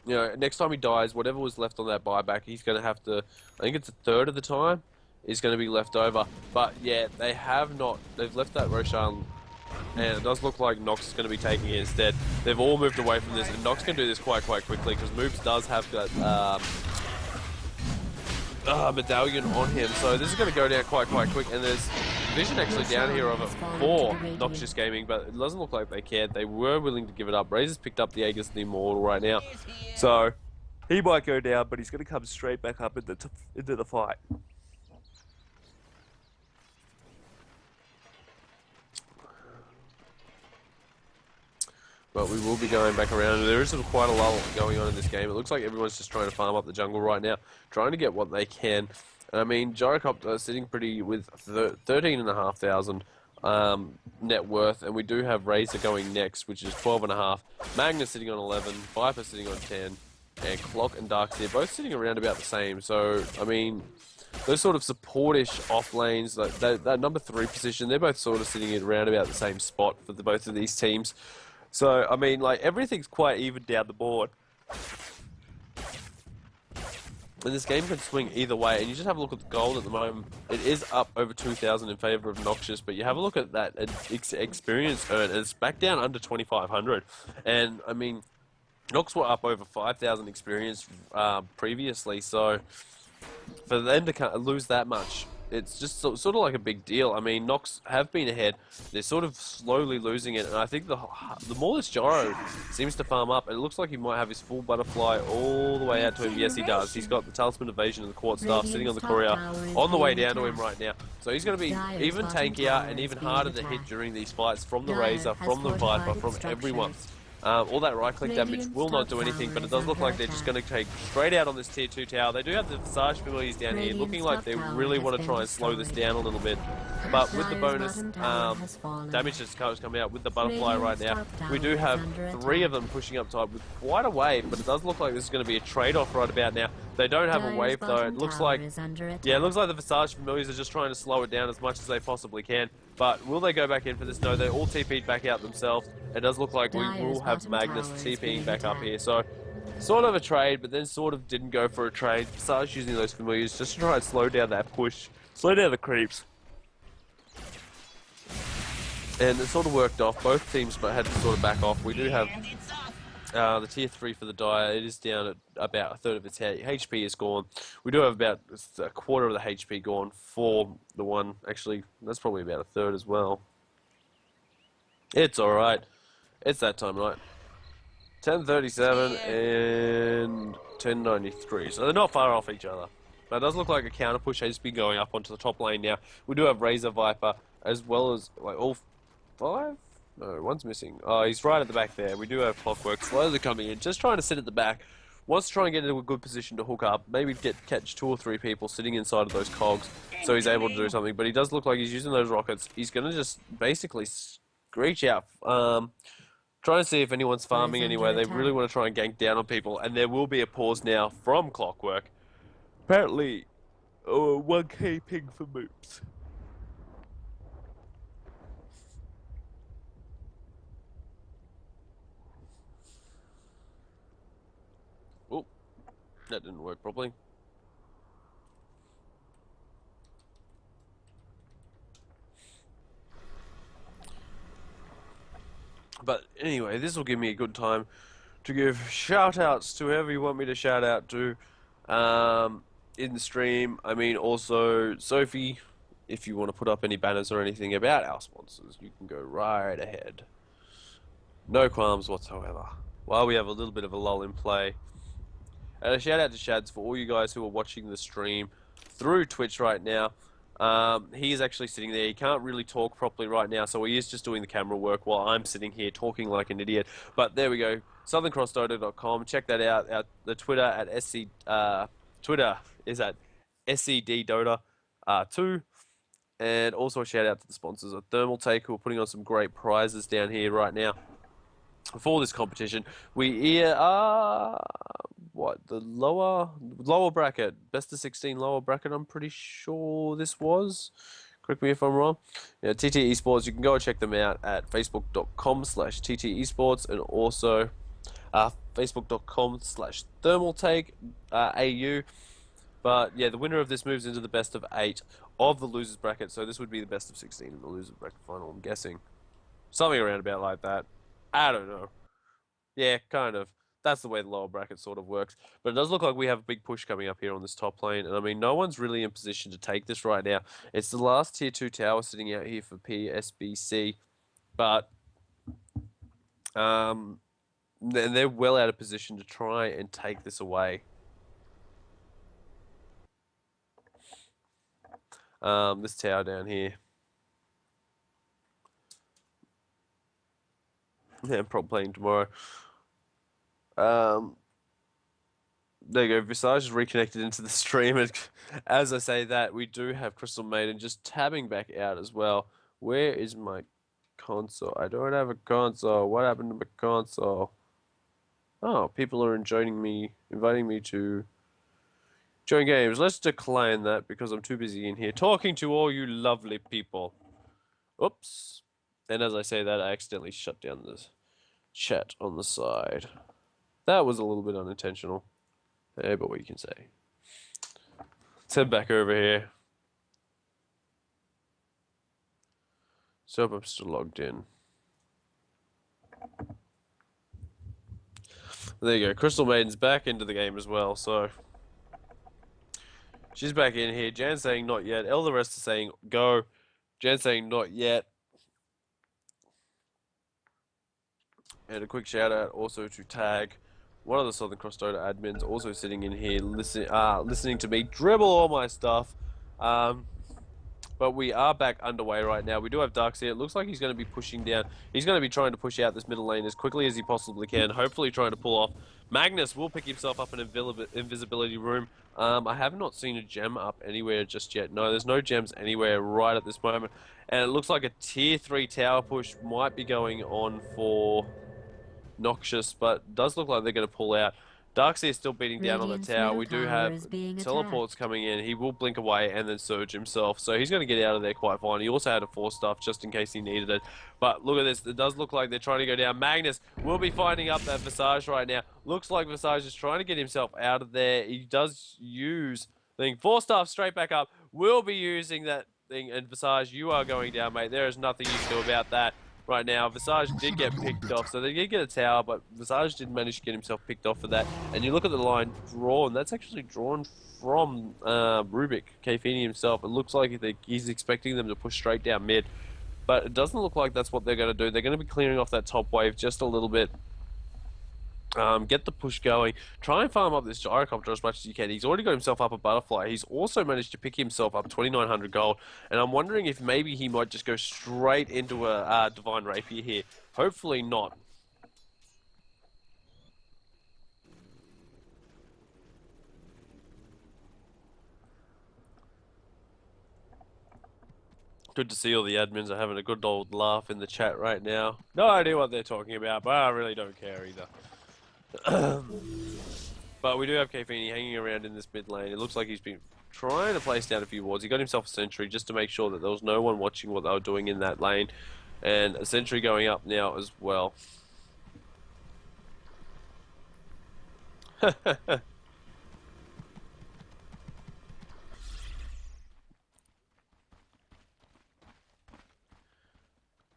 know, next time he dies, whatever was left on that buyback, he's going to have to... I think it's a third of the time is going to be left over. But yeah, they have not, they've left that Roshan, and it does look like Nox is going to be taking it instead. They've all moved away from this, and Nox can do this quite quickly, because Moves does have that medallion on him, so this is going to go down quite quick. And there's vision actually down here of it for Noxious Gaming, but it doesn't look like they cared. They were willing to give it up. Razor's picked up the Aegis the Immortal right now, so he might go down, but he's going to come straight back up into the fight. But we will be going back around. There is quite a lull going on in this game. It looks like everyone's just trying to farm up the jungle right now, trying to get what they can. And I mean, Gyrocopter sitting pretty with 13,500 net worth, and we do have Razor going next, which is 12.5. Magnus sitting on 11, Viper sitting on 10, and Clock and Darkseer both sitting around about the same. So, I mean, those sort of support-ish off lanes, like that number 3 position, they're both sort of sitting at around about the same spot for both of these teams. So, I mean, like, everything's quite even down the board. And this game can swing either way, and you just have a look at the gold at the moment. It is up over 2,000 in favour of Noxious, but you have a look at that experience earned, and it's back down under 2,500. And, I mean, Nox were up over 5,000 experience previously, so for them to lose that much, it's just sort of like a big deal. I mean, Nox have been ahead. They're sort of slowly losing it, and I think the more this Gyro seems to farm up, it looks like he might have his full butterfly all the way out to him. Yes, he does. He's got the Talisman Evasion and the Quartz Staff sitting on the courier on the way down to him right now. So he's going to be even tankier and even harder to hit during these fights from the Razor, from the Viper, from everyone. All that right-click damage will not do anything, but it does look like they're just going to take straight out on this tier 2 tower. They do have the Visage familiars down here, looking like they really want to try and slow this down a little bit. But with the bonus damage that's coming out with the butterfly right now, we do have 3 of them pushing up top with quite a wave, but it does look like this is going to be a trade-off right about now. They don't have a wave though. It looks like, yeah, it looks like the Visage familiars are just trying to slow it down as much as they possibly can. But will they go back in for this? No, they're all TP'd back out themselves. It does look like we will have Magnus TPing back up here. So, sort of a trade, but then sort of didn't go for a trade. Starts using those familiars just to try and slow down that push, slow down the creeps. And it sort of worked off. Both teams had to sort of back off. We do have the tier 3 for the Dire. It is down at about a third of its HP is gone. We do have about a quarter of the HP gone for the one. Actually, that's probably about a third as well. It's alright. It's that time, right? 1037 and 1093. So they're not far off each other. But it does look like a counter push has been going up onto the top lane now. We do have Razor, Viper, as well as like all 5? No, one's missing. Oh, he's right at the back there. We do have Clockwork slowly coming in, just trying to sit at the back Wants to try and get into a good position to hook up, maybe catch 2 or 3 people sitting inside of those cogs, so he's able to do something. But he does look like he's using those rockets. He's going to just basically screech out, trying to see if anyone's farming anywhere. They really want to try and gank down on people, and there will be a pause now from Clockwork. Apparently, 1k ping for moops. Oh, that didn't work properly. But anyway, this will give me a good time to give shout-outs to whoever you want me to shout out to in the stream. I mean, also, Sophie, if you want to put up any banners or anything about our sponsors, you can go right ahead. No qualms whatsoever. While we have a little bit of a lull in play. And a shout-out to Shads for all you guys who are watching the stream through Twitch right now. He is actually sitting there. He can't really talk properly right now, so he is just doing the camera work while I'm sitting here talking like an idiot. But there we go. SouthernCrossDota.com. Check that out. The Twitter at Twitter is at SCD Dota 2. And also a shout out to the sponsors of Thermal Take, who are putting on some great prizes down here right now for this competition. We are the lower bracket, best of 16 lower bracket. I'm pretty sure this was. Correct me if I'm wrong. Yeah, TT Esports. You can go and check them out at facebook.com/TT Esports and also facebook.com/thermaltake AU. But yeah, the winner of this moves into the best of 8 of the losers bracket. So this would be the best of 16 in the losers bracket final, I'm guessing. Something around about like that. I don't know. Yeah, kind of. That's the way the lower bracket sort of works. But it does look like we have a big push coming up here on this top lane. And I mean, no one's really in position to take this right now. It's the last tier 2 tower sitting out here for PSBC. But they're well out of position to try and take this away. This tower down here. Yeah, I'm probably playing tomorrow. There you go. Visage is reconnected into the stream, and as I say that, we do have Crystal Maiden just tabbing back out as well. Where is my console? I don't have a console. What happened to my console? Oh, people are inviting me to join games. Let's decline that because I'm too busy in here talking to all you lovely people. Oops. And as I say that, I accidentally shut down the chat on the side. That was a little bit unintentional. Hey, but what you can say. Let's head back over here. So I'm still logged in. There you go. Crystal Maiden's back into the game as well, so she's back in here. Jan saying not yet. Elder Rest is saying go. Jan saying not yet. And a quick shout out also to Tag, one of the Southern Cross Dota admins, also sitting in here listening to me dribble all my stuff. But we are back underway right now. We do have Darks here. It looks like he's going to be pushing down. He's going to be trying to push out this middle lane as quickly as he possibly can. Hopefully trying to pull off. Magnus will pick himself up an invisibility room. I have not seen a gem up anywhere just yet. No, there's no gems anywhere right at this moment. And it looks like a tier 3 tower push might be going on for Noxious, but it does look like they're going to pull out. Darkseer is still beating down on the tower. We do have teleports coming in. He will blink away and then surge himself. So he's going to get out of there quite fine. He also had a 4-staff just in case he needed it. But look at this. It does look like they're trying to go down. Magnus will be finding up that Visage right now. Looks like Visage is trying to get himself out of there. He does use the thing. 4-staff straight back up. Will be using that thing. And Visage, you are going down, mate. There is nothing you can do about that. Right now, Visage did get picked off, so they did get a tower, but Visage did manage to get himself picked off for that. And you look at the line drawn, that's actually drawn from Rubik, Kfini himself. It looks like he's expecting them to push straight down mid, but it doesn't look like that's what they're going to do. They're going to be clearing off that top wave just a little bit. Get the push going. Try and farm up this gyrocopter as much as you can. He's already got himself up a butterfly. He's also managed to pick himself up 2,900 gold. And I'm wondering if maybe he might just go straight into a Divine Rapier here. Hopefully not. Good to see all the admins are having a good old laugh in the chat right now. No idea what they're talking about, but I really don't care either. But we do have Kfini hanging around in this mid lane. It looks like he's been trying to place down a few wards. He got himself a sentry just to make sure that there was no one watching what they were doing in that lane. And a sentry going up now as well.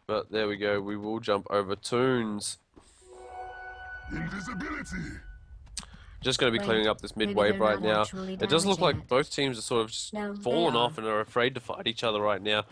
But there we go. We will jump over Toons. Invisibility. Just going to be clearing up this mid wave right now. It does look like both teams are sort of just fallen off and are afraid to fight each other right now.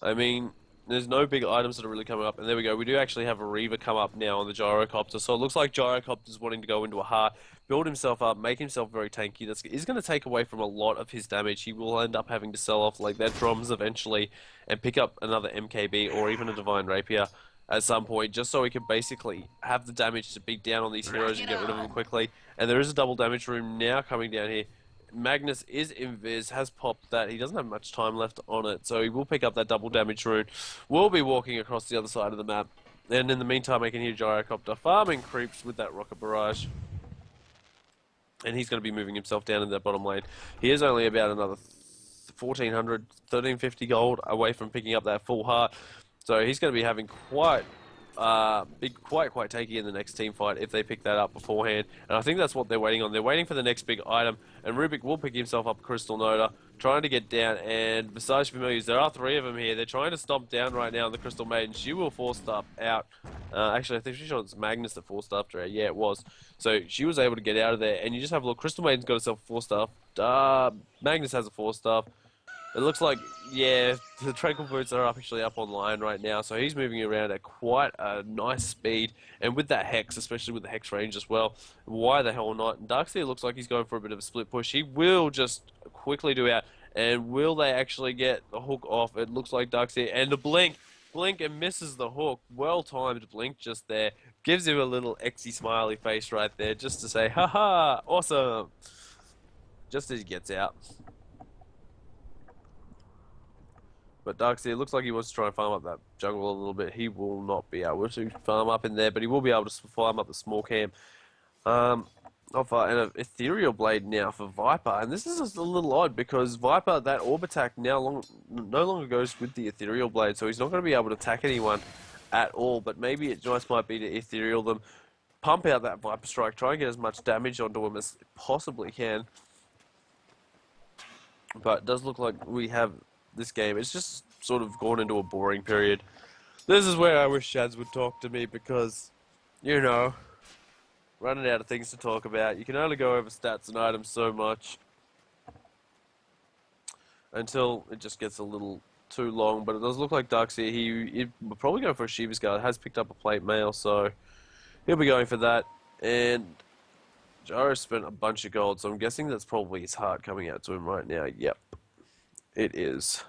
I mean, there's no big items that are really coming up. And there we go. We do actually have a Reaver come up now on the Gyrocopter. So it looks like Gyrocopter's wanting to go into a heart, build himself up, make himself very tanky. That is going to take away from a lot of his damage. He will end up having to sell off like that drums eventually and pick up another MKB or even a Divine Rapier at some point, just so he can basically have the damage to beat down on these heroes and get rid of them quickly. And there is a double damage rune now coming down here. Magnus is invis, has popped that. He doesn't have much time left on it, so he will pick up that double damage rune. We'll be walking across the other side of the map. And in the meantime, I can hear Gyrocopter farming creeps with that rocket barrage. And he's going to be moving himself down in that bottom lane. He is only about another 1,400, 1,350 gold away from picking up that full heart. So he's going to be having quite quite tanky in the next team fight if they pick that up beforehand. And I think that's what they're waiting on. They're waiting for the next big item. And Rubik will pick himself up Crystal Noda, trying to get down. And Visage Familiars, there are 3 of them here. They're trying to stomp down right now on the Crystal Maiden. She will force-stomp out. Actually, I think she's sure it's Magnus that force-stomped her. Yeah, it was. So she was able to get out of there. And you just have a look. Crystal Maiden's got herself a force-staff. Magnus has a force-staff. It looks like, yeah, the Tranquil Boots are actually up online right now, so he's moving around at quite a nice speed, and with that Hex, especially with the Hex range as well, why the hell not? And Darkseer looks like he's going for a bit of a split push. He will just quickly do out, and will they actually get the hook off? It looks like Darkseer, and the blink and misses the hook. Well-timed blink just there. Gives him a little exy smiley face right there, just to say, haha, awesome, just as he gets out. But Darkseer looks like he wants to try and farm up that jungle a little bit. He will not be able to farm up in there, but he will be able to farm up the small camp. And an Ethereal Blade now for Viper. And this is just a little odd because Viper, that orb attack no longer goes with the Ethereal Blade, so he's not going to be able to attack anyone at all. But maybe it just might be to Ethereal them, pump out that Viper Strike, try and get as much damage onto him as possibly can. But it does look like we have this game. It's just sort of gone into a boring period. This is where I wish Shads would talk to me because, you know, running out of things to talk about. You can only go over stats and items so much until it just gets a little too long. But it does look like Darkseer, he will probably go for a Shiva's Guard. Has picked up a plate mail, so he'll be going for that. And Gyro spent a bunch of gold, so I'm guessing that's probably his heart coming out to him right now. Yep. It is.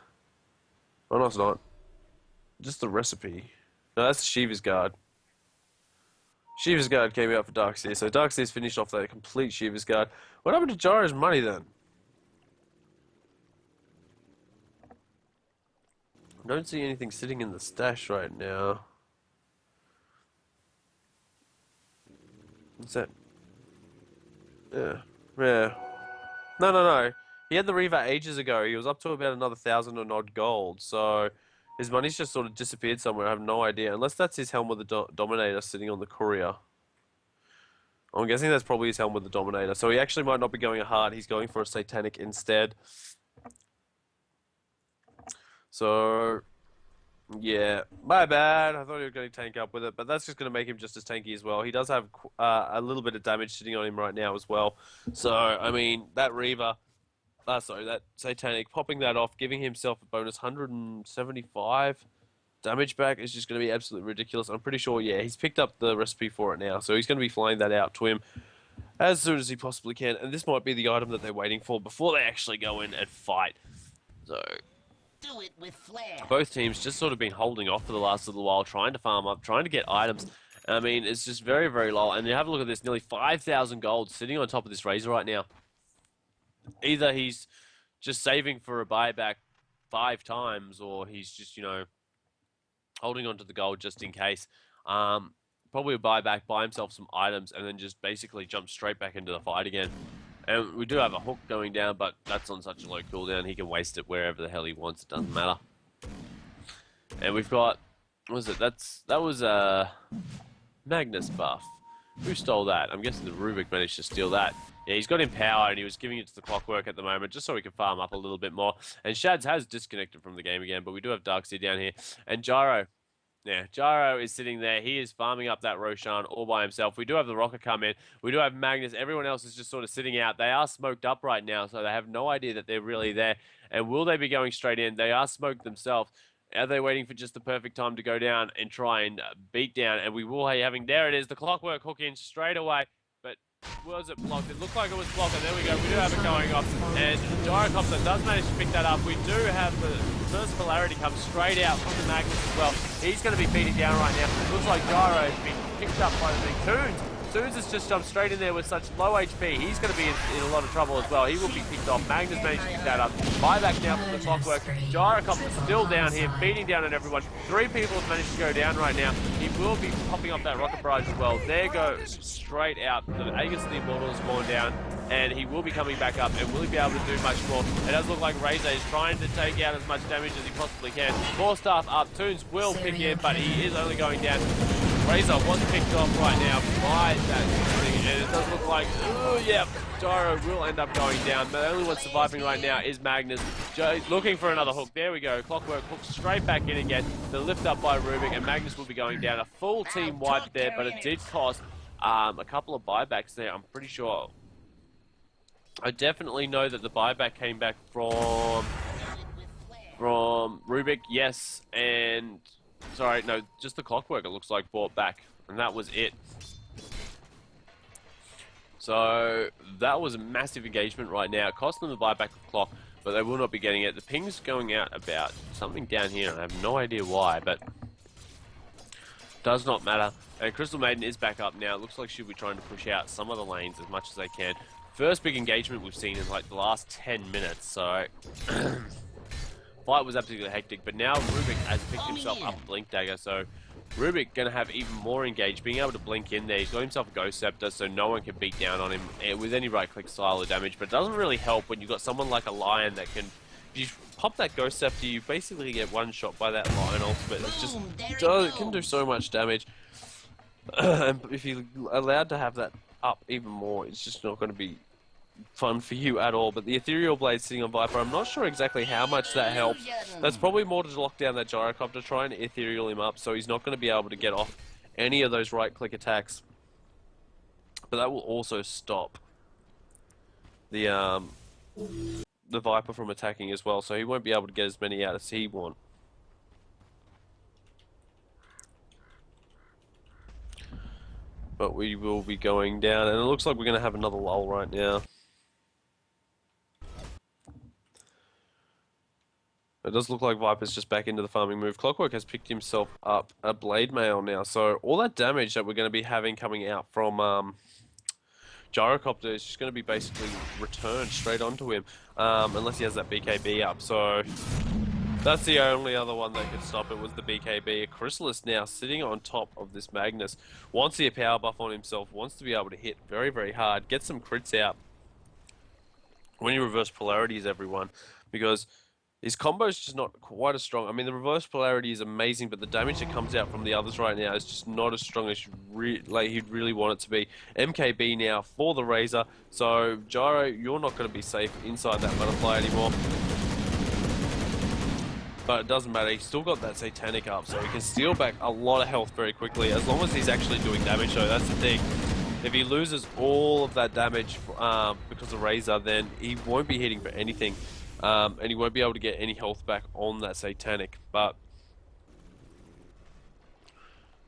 Oh, no, it's not. Just the recipe. No, that's the Shiva's Guard. Shiva's Guard came out for Darkseer, so Darkseer's finished off that complete Shiva's Guard. What happened to Gyro's money then? I don't see anything sitting in the stash right now. What's that? Yeah. No. He had the Reaver ages ago. He was up to about another 1,000 and odd gold. So his money's just sort of disappeared somewhere. I have no idea. Unless that's his helm with the Dominator sitting on the Courier. I'm guessing that's probably his helm with the Dominator. So he actually might not be going a heart. He's going for a Satanic instead. So, yeah. My bad. I thought he was going to tank up with it. But that's just going to make him just as tanky as well. He does have a little bit of damage sitting on him right now as well. So, I mean, that Reaver... that Satanic, popping that off, giving himself a bonus 175 damage back is just going to be absolutely ridiculous. I'm pretty sure, yeah, he's picked up the recipe for it now, so he's going to be flying that out to him as soon as he possibly can, and this might be the item that they're waiting for before they actually go in and fight. So, do it with flair. Both teams just sort of been holding off for the last little while, trying to farm up, trying to get items. I mean, it's just very, very low, and you have a look at this, nearly 5,000 gold sitting on top of this Razor right now. Either he's just saving for a buyback 5 times, or he's just, you know, holding on to the gold just in case. Probably a buyback, buy himself some items, and then just basically jump straight back into the fight again. And we do have a hook going down, but that's on such a low cooldown, he can waste it wherever the hell he wants, it doesn't matter. And we've got, what was it? That was a Magnus buff. Who stole that? I'm guessing the Rubik managed to steal that. Yeah, he's got Empower, and he was giving it to the Clockwork at the moment, just so he can farm up a little bit more. And Shads has disconnected from the game again, but we do have Darkseid down here. And Gyro. Yeah, Gyro is sitting there. He is farming up that Roshan all by himself. We do have the Rocket come in. We do have Magnus. Everyone else is just sort of sitting out. They are smoked up right now, so they have no idea that they're really there. And will they be going straight in? They are smoked themselves. Are they waiting for just the perfect time to go down and try and beat down? And we will be having, there it is, the Clockwork hook in straight away. But was it blocked? It looked like it was blocked, and there we go. We do have it going off. And Gyrocopter does manage to pick that up. We do have the first polarity come straight out from the Magnus as well. He's going to be beating down right now. Looks like Gyro has been picked up by the big Toons. Toons has just jumped straight in there with such low HP. He's going to be in a lot of trouble as well. He will be picked off. Magnus managed to pick that up. Buyback now from the Clockwork. Gyrocopter still down here, beating down on everyone. 3 people have managed to go down right now. He will be popping up that Rocket Barrage as well. There goes straight out. The Aegis of the Immortal is going down, and he will be coming back up. And will he be able to do much more? It does look like Razor is trying to take out as much damage as he possibly can. 4 staff up. Toons will pick in, but he is only going down. Razor was picked off right now by that thing, and it does look like, oh yeah, Gyro will end up going down. The only one surviving right now is Magnus, looking for another hook. There we go, Clockwork hooked straight back in again. The lift up by Rubik, and Magnus will be going down. A full team wipe there, but it did cost a couple of buybacks there, I'm pretty sure. I definitely know that the buyback came back from Rubik, yes, and... Sorry, no, just the Clockwork, it looks like, bought back. And that was it. So, that was a massive engagement right now. It cost them the buyback of Clock, but they will not be getting it. The ping's going out about something down here, and I have no idea why, but... does not matter. And Crystal Maiden is back up now. It looks like she'll be trying to push out some of the lanes as much as they can. First big engagement we've seen in, like, the last 10 minutes, so... Fight was absolutely hectic, but now Rubik has picked himself up a Blink Dagger, so Rubik going to have even more engaged, being able to blink in there. He's got himself a Ghost Scepter, so no one can beat down on him with any right-click style of damage, but it doesn't really help when you've got someone like a Lion that can... If you pop that Ghost Scepter, you basically get one shot by that Lion ultimate. It's just... it can do so much damage. And if you're allowed to have that up even more, it's just not going to be fun for you at all. But the Ethereal Blade sitting on Viper, I'm not sure exactly how much that helps. That's probably more to lock down that Gyrocopter, try and Ethereal him up so he's not going to be able to get off any of those right-click attacks. But that will also stop the Viper from attacking as well, so he won't be able to get as many out as he wants. But we will be going down, and it looks like we're going to have another lull right now. It does look like Viper's just back into the farming move. Clockwork has picked himself up a Blade Mail now, so all that damage that we're going to be having coming out from Gyrocopter is just going to be basically returned straight onto him, unless he has that BKB up. So that's the only other one that could stop it, was the BKB. Chrysalis now sitting on top of this Magnus, wants the power buff on himself, wants to be able to hit very, very hard, get some crits out when you reverse polarities, everyone, because his combo's just not quite as strong. I mean, the reverse polarity is amazing, but the damage that comes out from the others right now is just not as strong as he'd really want it to be. MKB now for the Razor, so Gyro, you're not going to be safe inside that butterfly anymore. But it doesn't matter, he's still got that Satanic up, so he can steal back a lot of health very quickly, as long as he's actually doing damage, though, that's the thing. If he loses all of that damage because of Razor, then he won't be hitting for anything. And he won't be able to get any health back on that Satanic, but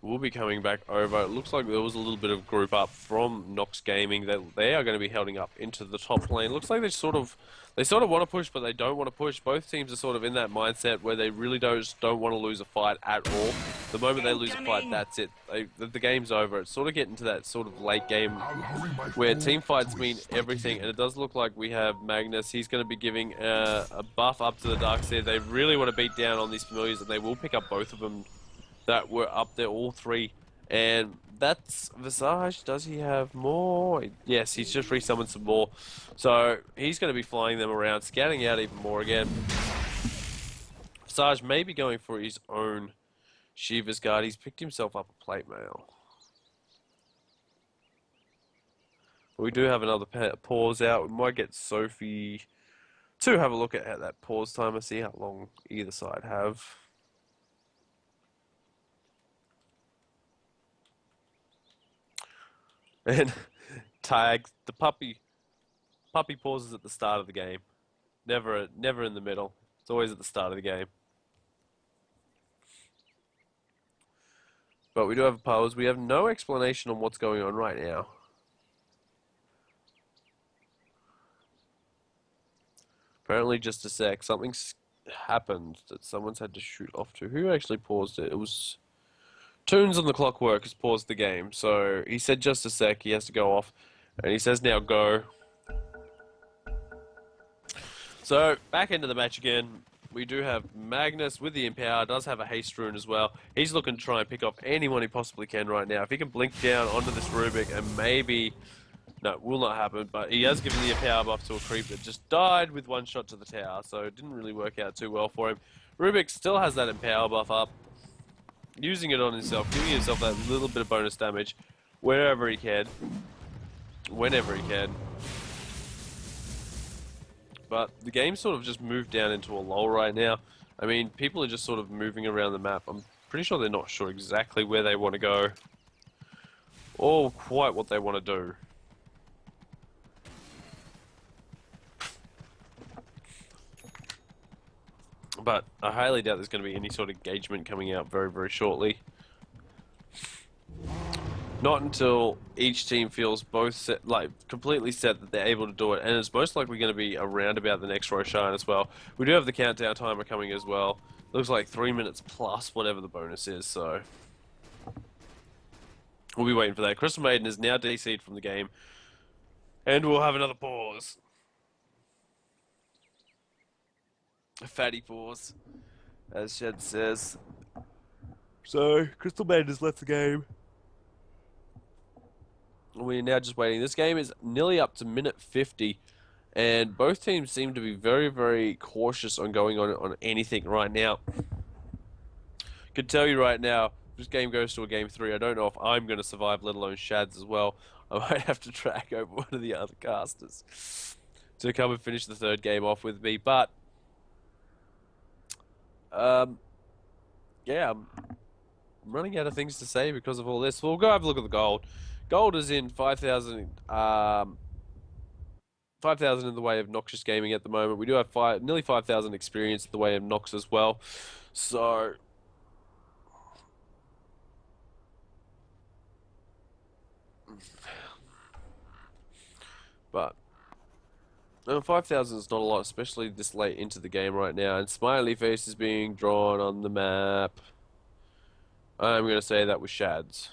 will be coming back over. It looks like there was a little bit of group up from Nox Gaming that they are going to be heading up into the top lane. Looks like they sort of want to push, but they don't want to push. Both teams are sort of in that mindset where they really don't want to lose a fight at all. The moment they lose a fight, that's it. The game's over. It's sort of getting to that sort of late game where team fights mean everything, and it does look like we have Magnus. He's going to be giving a buff up to the Darkseer. They really want to beat down on these familiars, and they will pick up both of them that were up there, all three. And that's Visage. Does he have more? Yes, he's just resummoned some more. So he's going to be flying them around, scouting out even more again. Visage may be going for his own Shiva's Guard. He's picked himself up a plate mail. We do have another pause out. We might get Sophie to have a look at that pause timer, see how long either side have. And tags, the puppy pauses at the start of the game. Never in the middle. It's always at the start of the game. But we do have a pause. We have no explanation on what's going on right now. Apparently just a sec. Something's happened that someone's had to shoot off to. Who actually paused it? It was Tunes on the Clockwork has paused the game. So he said just a sec. He has to go off. And he says now go. So back into the match again. We do have Magnus with the Empower, does have a haste rune as well. He's looking to try and pick off anyone he possibly can right now. If he can blink down onto this Rubik and maybe... No, it will not happen, but he has given the Empower buff to a creep that just died with one shot to the tower, so it didn't really work out too well for him. Rubik still has that Empower buff up, using it on himself, giving himself that little bit of bonus damage wherever he can, whenever he can. But the game sort of just moved down into a lull right now. I mean, people are just sort of moving around the map. I'm pretty sure they're not sure exactly where they want to go or quite what they want to do. But I highly doubt there's going to be any sort of engagement coming out very, very shortly. Not until each team feels both set, like completely set that they're able to do it, and it's most likely going to be around about the next Roshan as well. We do have the countdown timer coming as well. Looks like 3 minutes plus whatever the bonus is, so we'll be waiting for that. Crystal Maiden is now DC'd from the game, and we'll have another pause. A fatty pause, as Shed says. So Crystal Maiden has left the game. We're now just waiting. This game is nearly up to minute 50, and both teams seem to be very, very cautious on going on anything right now. Can tell you right now, if this game goes to a game 3, I don't know if I'm going to survive, let alone Shads as well. I might have to track over one of the other casters to come and finish the third game off with me, but yeah, I'm running out of things to say because of all this. We'll go have a look at the gold. Gold is in 5,000 5,000 in the way of Noxious Gaming at the moment. We do have nearly 5,000 experience in the way of Nox as well. So but 5,000 is not a lot, especially this late into the game right now. And Smiley Face is being drawn on the map. I'm going to say that was Shads.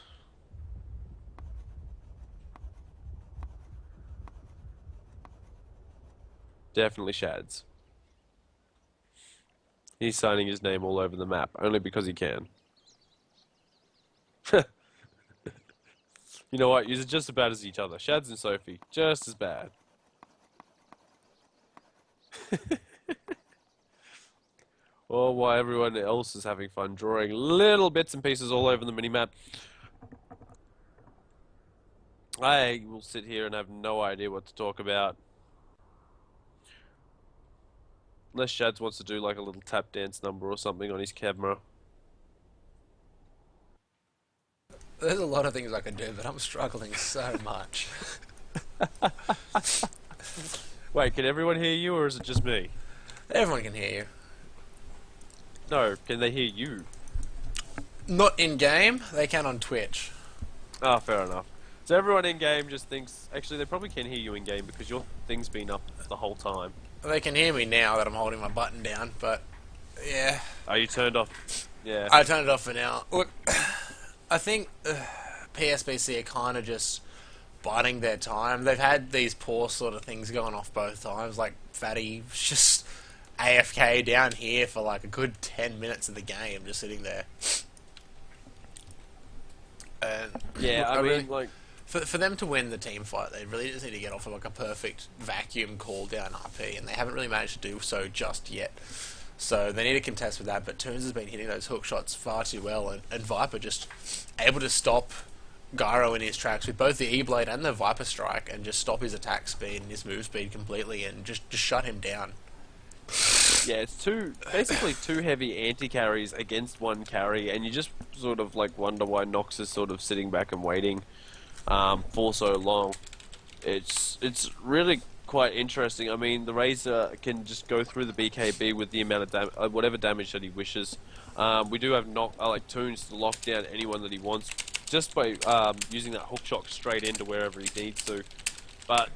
Definitely Shads. He's signing his name all over the map, only because he can. You know what? You're just as bad as each other. Shads and Sophie, just as bad. Or while everyone else is having fun drawing little bits and pieces all over the minimap, I will sit here and have no idea what to talk about. Unless Shads wants to do like a little tap dance number or something on his camera. There's a lot of things I could do, but I'm struggling so much. Wait, can everyone hear you or is it just me? Everyone can hear you. No, can they hear you? Not in game. They can on Twitch. Ah, fair enough. So everyone in game just thinks. Actually, they probably can hear you in game because your thing's been up the whole time. They can hear me now that I'm holding my button down, but yeah. Are you turned off? Yeah. I turned it off for now. Look, I think PSBC are kind of just biding their time. They've had these poor sort of things going off both times. Like Fatty was just AFK down here for like a good 10 minutes of the game, just sitting there. And Yeah, I mean, really, like. for them to win the team fight, they really just need to get off of like a perfect vacuum call down RP, and they haven't really managed to do so just yet. So they need to contest with that, but Toons has been hitting those hook shots far too well, and Viper just able to stop Gyro in his tracks with both the E-Blade and the Viper Strike, and just stop his attack speed and his move speed completely, and just shut him down. Yeah, it's basically two heavy anti-carries against one carry, and you just sort of like wonder why Nox is sort of sitting back and waiting for so long. It's really quite interesting. I mean, the Razor can just go through the BKB with the amount of whatever damage that he wishes. We do have Toons to lock down anyone that he wants just by using that hook shot straight into wherever he needs to. But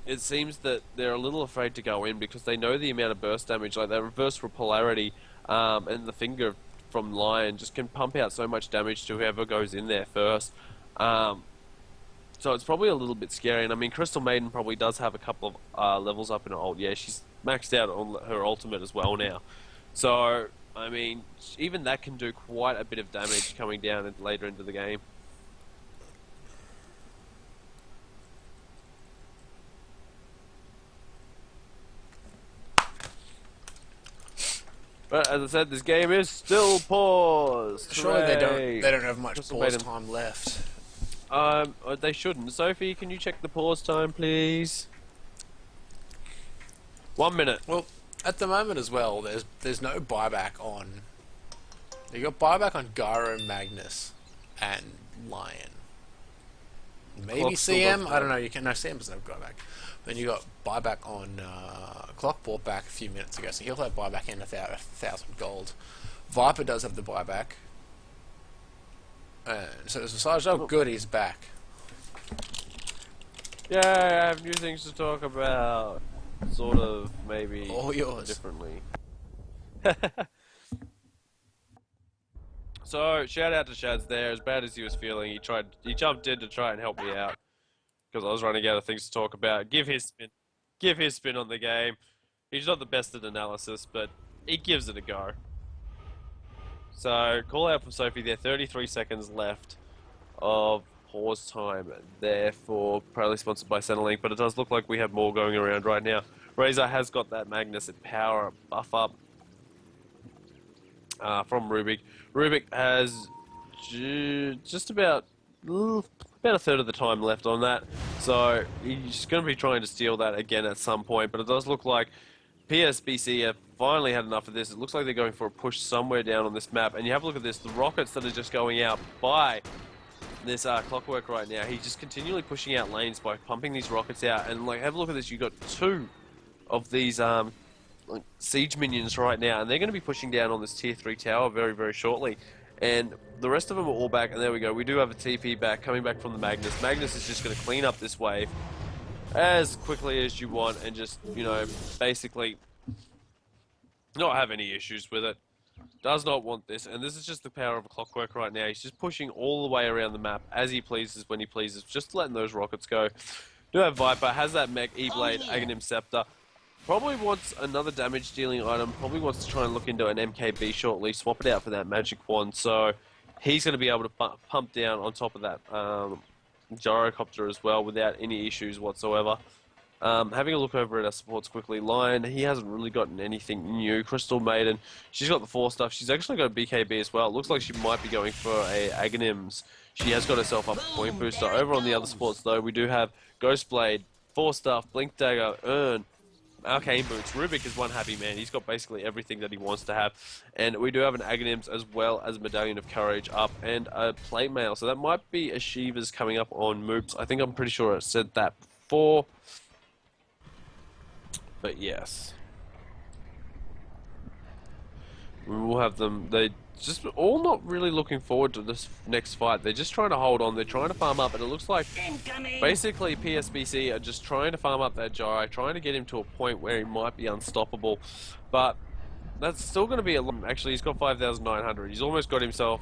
it seems that they're a little afraid to go in because they know the amount of burst damage, like that reverse polarity and the finger from Lion just can pump out so much damage to whoever goes in there first. So it's probably a little bit scary, and I mean, Crystal Maiden probably does have a couple of levels up in her ult. Yeah, she's maxed out on her ultimate as well now. So, I mean, even that can do quite a bit of damage coming down later into the game. But as I said, this game is still paused. Surely Hooray! they don't have much Crystal pause Maiden. time left. They shouldn't. Sophie, can you check the pause time, please? 1 minute. Well, at the moment as well, there's no buyback on. You got buyback on Gyro, Magnus, and Lion. Maybe Clock still CM. doesn't I don't know. You can no CM doesn't have buyback. Then you got buyback on Clock bought back a few minutes ago, so he'll have buyback in 1,000 gold. Viper does have the buyback. So there's Massage. Oh, good, he's back. Yay, I have new things to talk about. Sort of, maybe. All yours. Differently. So, shout out to Shads there. As bad as he was feeling, he jumped in to try and help me out. Because I was running out of things to talk about. Give his spin on the game. He's not the best at analysis, but he gives it a go. So, call out from Sophie there. 33 seconds left of pause time. Therefore, proudly sponsored by Centrelink, but it does look like we have more going around right now. Razor has got that Magnus at power buff up from Rubik. Rubik has just about a third of the time left on that, so he's going to be trying to steal that again at some point, but it does look like PSBC have finally had enough of this. It looks like they're going for a push somewhere down on this map, and you have a look at this, the rockets that are just going out by this Clockwork right now. He's just continually pushing out lanes by pumping these rockets out, and like, have a look at this, you've got two of these like siege minions right now, and they're going to be pushing down on this tier 3 tower very, very shortly. And the rest of them are all back, and there we go. We do have a TP back, coming back from the Magnus. Magnus is just going to clean up this wave as quickly as you want, and just, you know, basically not have any issues with it. Does not want this, and this is just the power of a Clockwork right now. He's just pushing all the way around the map as he pleases, when he pleases, just letting those rockets go. Do have Viper, has that mech, E-Blade, Aghanim Scepter. Probably wants another damage dealing item, probably wants to try and look into an MKB shortly, swap it out for that magic wand, so he's going to be able to pump down on top of that gyrocopter as well without any issues whatsoever. Having a look over at our supports quickly, Lion, he hasn't really gotten anything new. Crystal Maiden, she's got the 4 stuff, she's actually got a BKB as well. It looks like she might be going for a Aghanims. She has got herself up a point booster. Over on the other supports though, we do have Ghostblade, 4 stuff, Blink Dagger, Urn, Arcane Boots. Rubik is one happy man. He's got basically everything that he wants to have. And we do have an Aghanims as well as a Medallion of Courage up and a Plate Mail. So that might be a Shiva's coming up on Moops. I think I'm pretty sure I said that before. But yes. We will have them. They just all not really looking forward to this next fight. They're just trying to hold on. They're trying to farm up, and it looks like Incoming! basically PSBC are just trying to farm up that Gyro, trying to get him to a point where he might be unstoppable. But that's still going to be a lot. Actually, he's got 5,900. He's almost got himself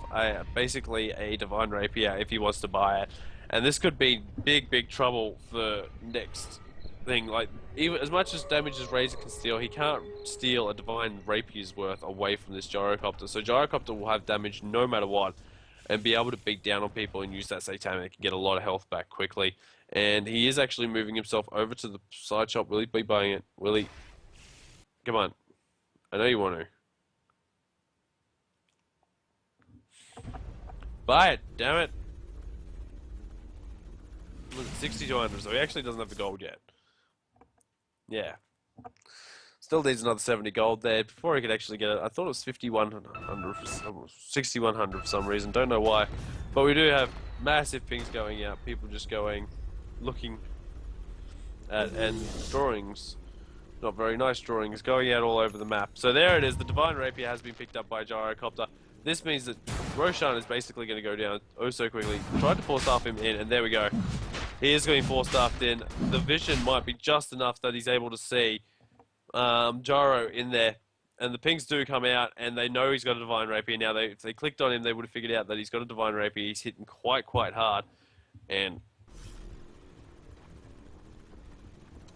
basically a Divine Rapier if he wants to buy it. And this could be big trouble for next thing. Like, even as much as damage as Razor can steal, he can't steal a Divine Rapier's worth away from this Gyrocopter. So Gyrocopter will have damage no matter what, and be able to beat down on people and use that Satanic and get a lot of health back quickly. And he is actually moving himself over to the side shop. Will he be buying it? Will he? Come on. I know you want to. Buy it, damn it. Look, 6,200, so he actually doesn't have the gold yet. Yeah. Still needs another 70 gold there before he could actually get it. I thought it was 6,100 for some reason, don't know why. But we do have massive pings going out, people just going, looking at, and drawings. Not very nice drawings going out all over the map. So there it is, the Divine Rapier has been picked up by Gyrocopter. This means that Roshan is basically going to go down oh so quickly. Tried to four-staff him in, and there we go. He is getting four-staffed in. The vision might be just enough that he's able to see Gyro in there. And the pings do come out, and they know he's got a Divine Rapier. Now, if they clicked on him, they would have figured out that he's got a Divine Rapier. He's hitting quite hard. And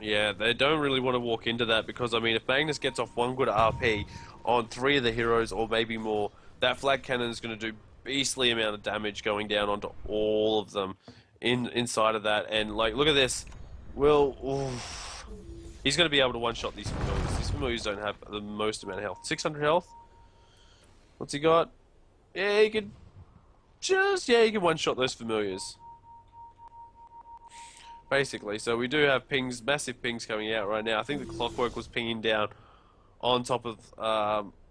yeah, they don't really want to walk into that because, I mean, if Magnus gets off one good RP on 3 of the heroes or maybe more, that flag cannon is going to do beastly amount of damage going down onto all of them inside of that. And, like, look at this. He's going to be able to one-shot these familiars. These familiars don't have the most amount of health. 600 health? What's he got? Yeah, he could he can one-shot those familiars. Basically, so we do have pings, massive pings coming out right now. I think the Clockwork was pinging down on top of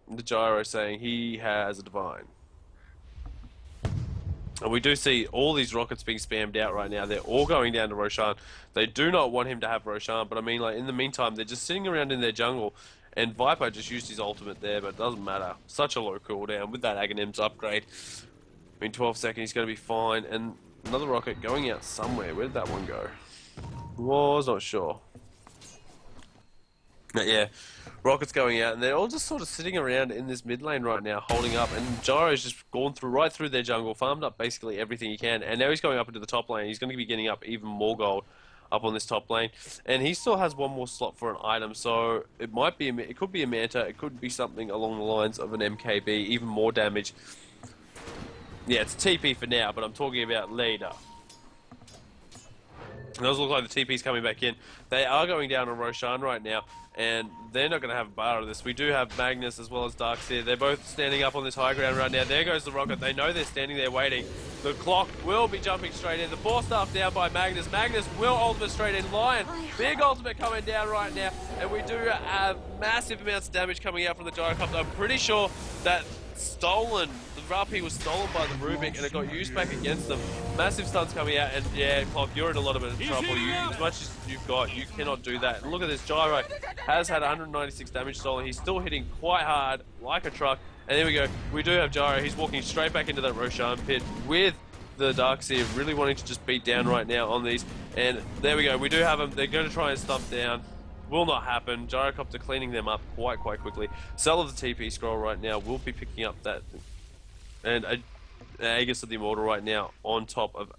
the Gyro saying he has a Divine. And we do see all these rockets being spammed out right now. They're all going down to Roshan. They do not want him to have Roshan, but I mean, like, in the meantime, they're just sitting around in their jungle, and Viper just used his ultimate there, but it doesn't matter. Such a low cooldown with that Aghanim's upgrade. In 12 seconds, he's going to be fine. And another rocket going out somewhere. Where did that one go? Was not sure. But yeah, rockets going out, and they're all just sort of sitting around in this mid lane right now, holding up. And Gyro's just gone right through their jungle, farmed up basically everything he can, and now he's going up into the top lane. He's going to be getting up even more gold up on this top lane, and he still has one more slot for an item. So it might be, it could be a Manta, it could be something along the lines of an MKB, even more damage. Yeah, it's TP for now, but I'm talking about later. It does look like the TP's coming back in. They are going down on Roshan right now, and they're not going to have a bar of this. We do have Magnus as well as Darkseer. They're both standing up on this high ground right now. There goes the rocket. They know they're standing there waiting. The clock will be jumping straight in. The 4-staff down by Magnus. Magnus will ultimate straight in. Lion, big ultimate coming down right now, and we do have massive amounts of damage coming out from the Gyrocopter. I'm pretty sure that the RP was stolen by the Rubik, and it got used back against them. Massive stuns coming out, and yeah, Clock, you're in a lot of trouble. As much as you've got, you cannot do that. And look at this, Gyro has had 196 damage stolen. He's still hitting quite hard, like a truck. And there we go. We do have Gyro. He's walking straight back into that Roshan pit with the Darkseer, really wanting to just beat down right now on these. And there we go. We do have them. They're going to try and stump down. Will not happen. Gyrocopter cleaning them up quite quickly. Cell of the TP scroll right now will be picking up that. And Aegis of the Immortal right now on top of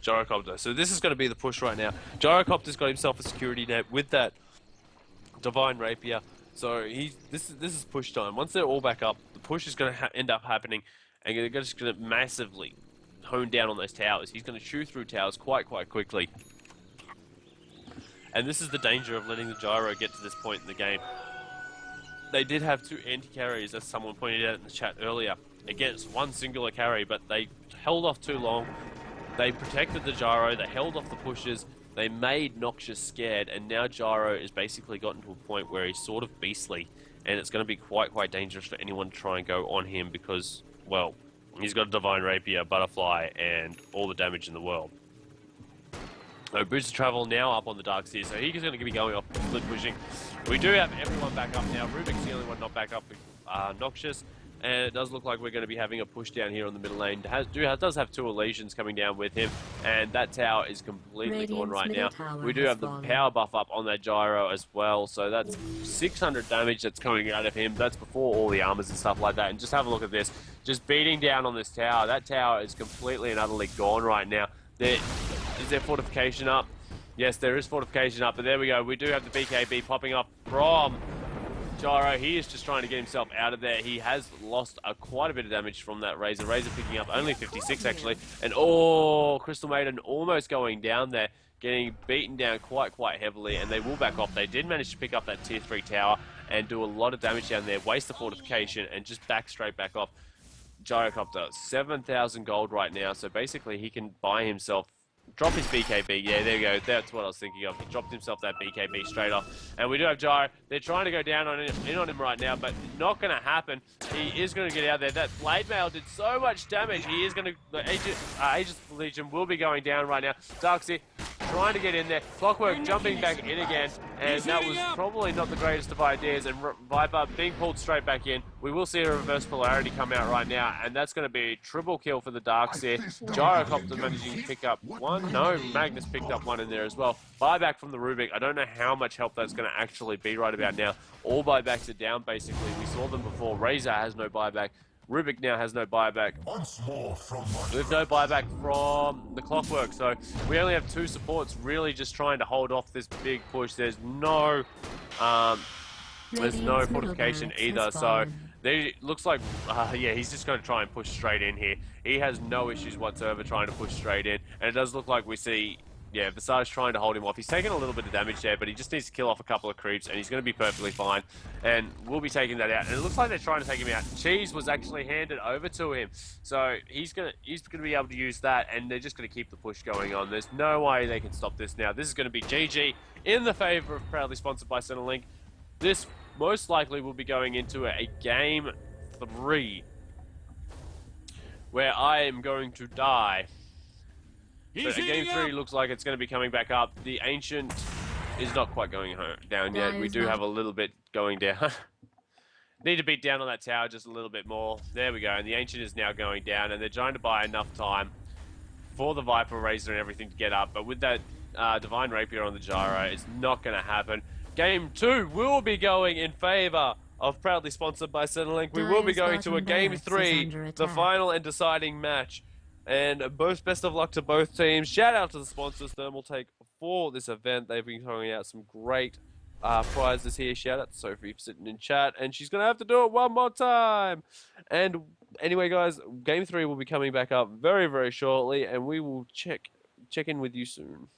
Gyrocopter. So this is going to be the push right now. Gyrocopter's got himself a security net with that Divine Rapier. So this is push time. Once they're all back up, the push is going to end up happening, and they're just going to massively hone down on those towers. He's going to chew through towers quite quickly. And this is the danger of letting the Gyro get to this point in the game. They did have 2 anti-carries, as someone pointed out in the chat earlier, against one singular carry, but they held off too long. They protected the Gyro, they held off the pushes, they made Noxious scared, and now Gyro is basically gotten to a point where he's sort of beastly, and it's going to be quite dangerous for anyone to try and go on him because, well, he's got a Divine Rapier, Butterfly, and all the damage in the world. So Boots of Travel now up on the Darkseer, so he's going to be going off split pushing. We do have everyone back up now. Rubik's the only one not back up Noxious. And it does look like we're going to be having a push down here on the middle lane. Does have 2 Elysians coming down with him, and that tower is completely gone Radiant's right middle now. tower We do has have the fallen. power buff up on that gyro as well, so that's 600 damage that's coming out of him. That's before all the armors and stuff like that. And just have a look at this, just beating down on this tower. That tower is completely and utterly gone right now. Is there fortification up? Yes, there is fortification up, but there we go. We do have the BKB popping up from Gyro. He is just trying to get himself out of there. He has lost quite a bit of damage from that Razor. Razor picking up only 56 actually. And Crystal Maiden almost going down there, getting beaten down quite heavily, and they will back off. They did manage to pick up that tier 3 tower and do a lot of damage down there, waste the fortification, and just straight back off. Gyrocopter, 7,000 gold right now, so basically he can buy himself, drop his BKB. Yeah, there you go. That's what I was thinking of. He dropped himself that BKB straight off. And we do have Gyro. They're trying to go down on in on him right now, but not going to happen. He is going to get out there. That Blade Mail did so much damage. He is going to... The Aegis Legion will be going down right now. Darkseid trying to get in there. Clockwork jumping back in again. And that was probably not the greatest of ideas. And Viper being pulled straight back in. We will see a reverse polarity come out right now. And that's going to be a triple kill for the Darkseid. Gyrocopter managing to pick up 1. No, Magnus picked up 1 in there as well. Buyback from the Rubik. I don't know how much help that's going to actually be right about now. All buybacks are down, basically. We saw them before. Razor has no buyback. Rubik now has no buyback. With no buyback from the Clockwork. So we only have 2 supports really just trying to hold off this big push. There's no fortification either. So there looks like, yeah, he's just going to try and push straight in here. He has no issues whatsoever trying to push straight in. And it does look like we see, yeah, Visage trying to hold him off. He's taking a little bit of damage there, but he just needs to kill off a couple of creeps, and he's going to be perfectly fine. And we'll be taking that out. And it looks like they're trying to take him out. Cheese was actually handed over to him. So he's gonna be able to use that, and they're just going to keep the push going on. There's no way they can stop this now. This is going to be GG in the favor of proudly sponsored by Centrelink. This most likely will be going into a game 3 where I am going to die. So game 3 looks like it's going to be coming back up. The Ancient is not quite going down yet. We do have a little bit going down. Need to beat down on that tower just a little bit more. There we go. And the Ancient is now going down. And they're trying to buy enough time for the Viper, Razor, and everything to get up. But with that Divine Rapier on the Gyro, it's not going to happen. Game 2 will be going in favor of proudly sponsored by Centrelink. We will be going to a game 3, the final and deciding match. And best of luck to both teams. Shout out to the sponsors, Thermal Take, for this event. They've been throwing out some great prizes here. Shout out to Sophie for sitting in chat. And she's going to have to do it one more time. And anyway, guys, Game 3 will be coming back up very, very shortly. And we will check in with you soon.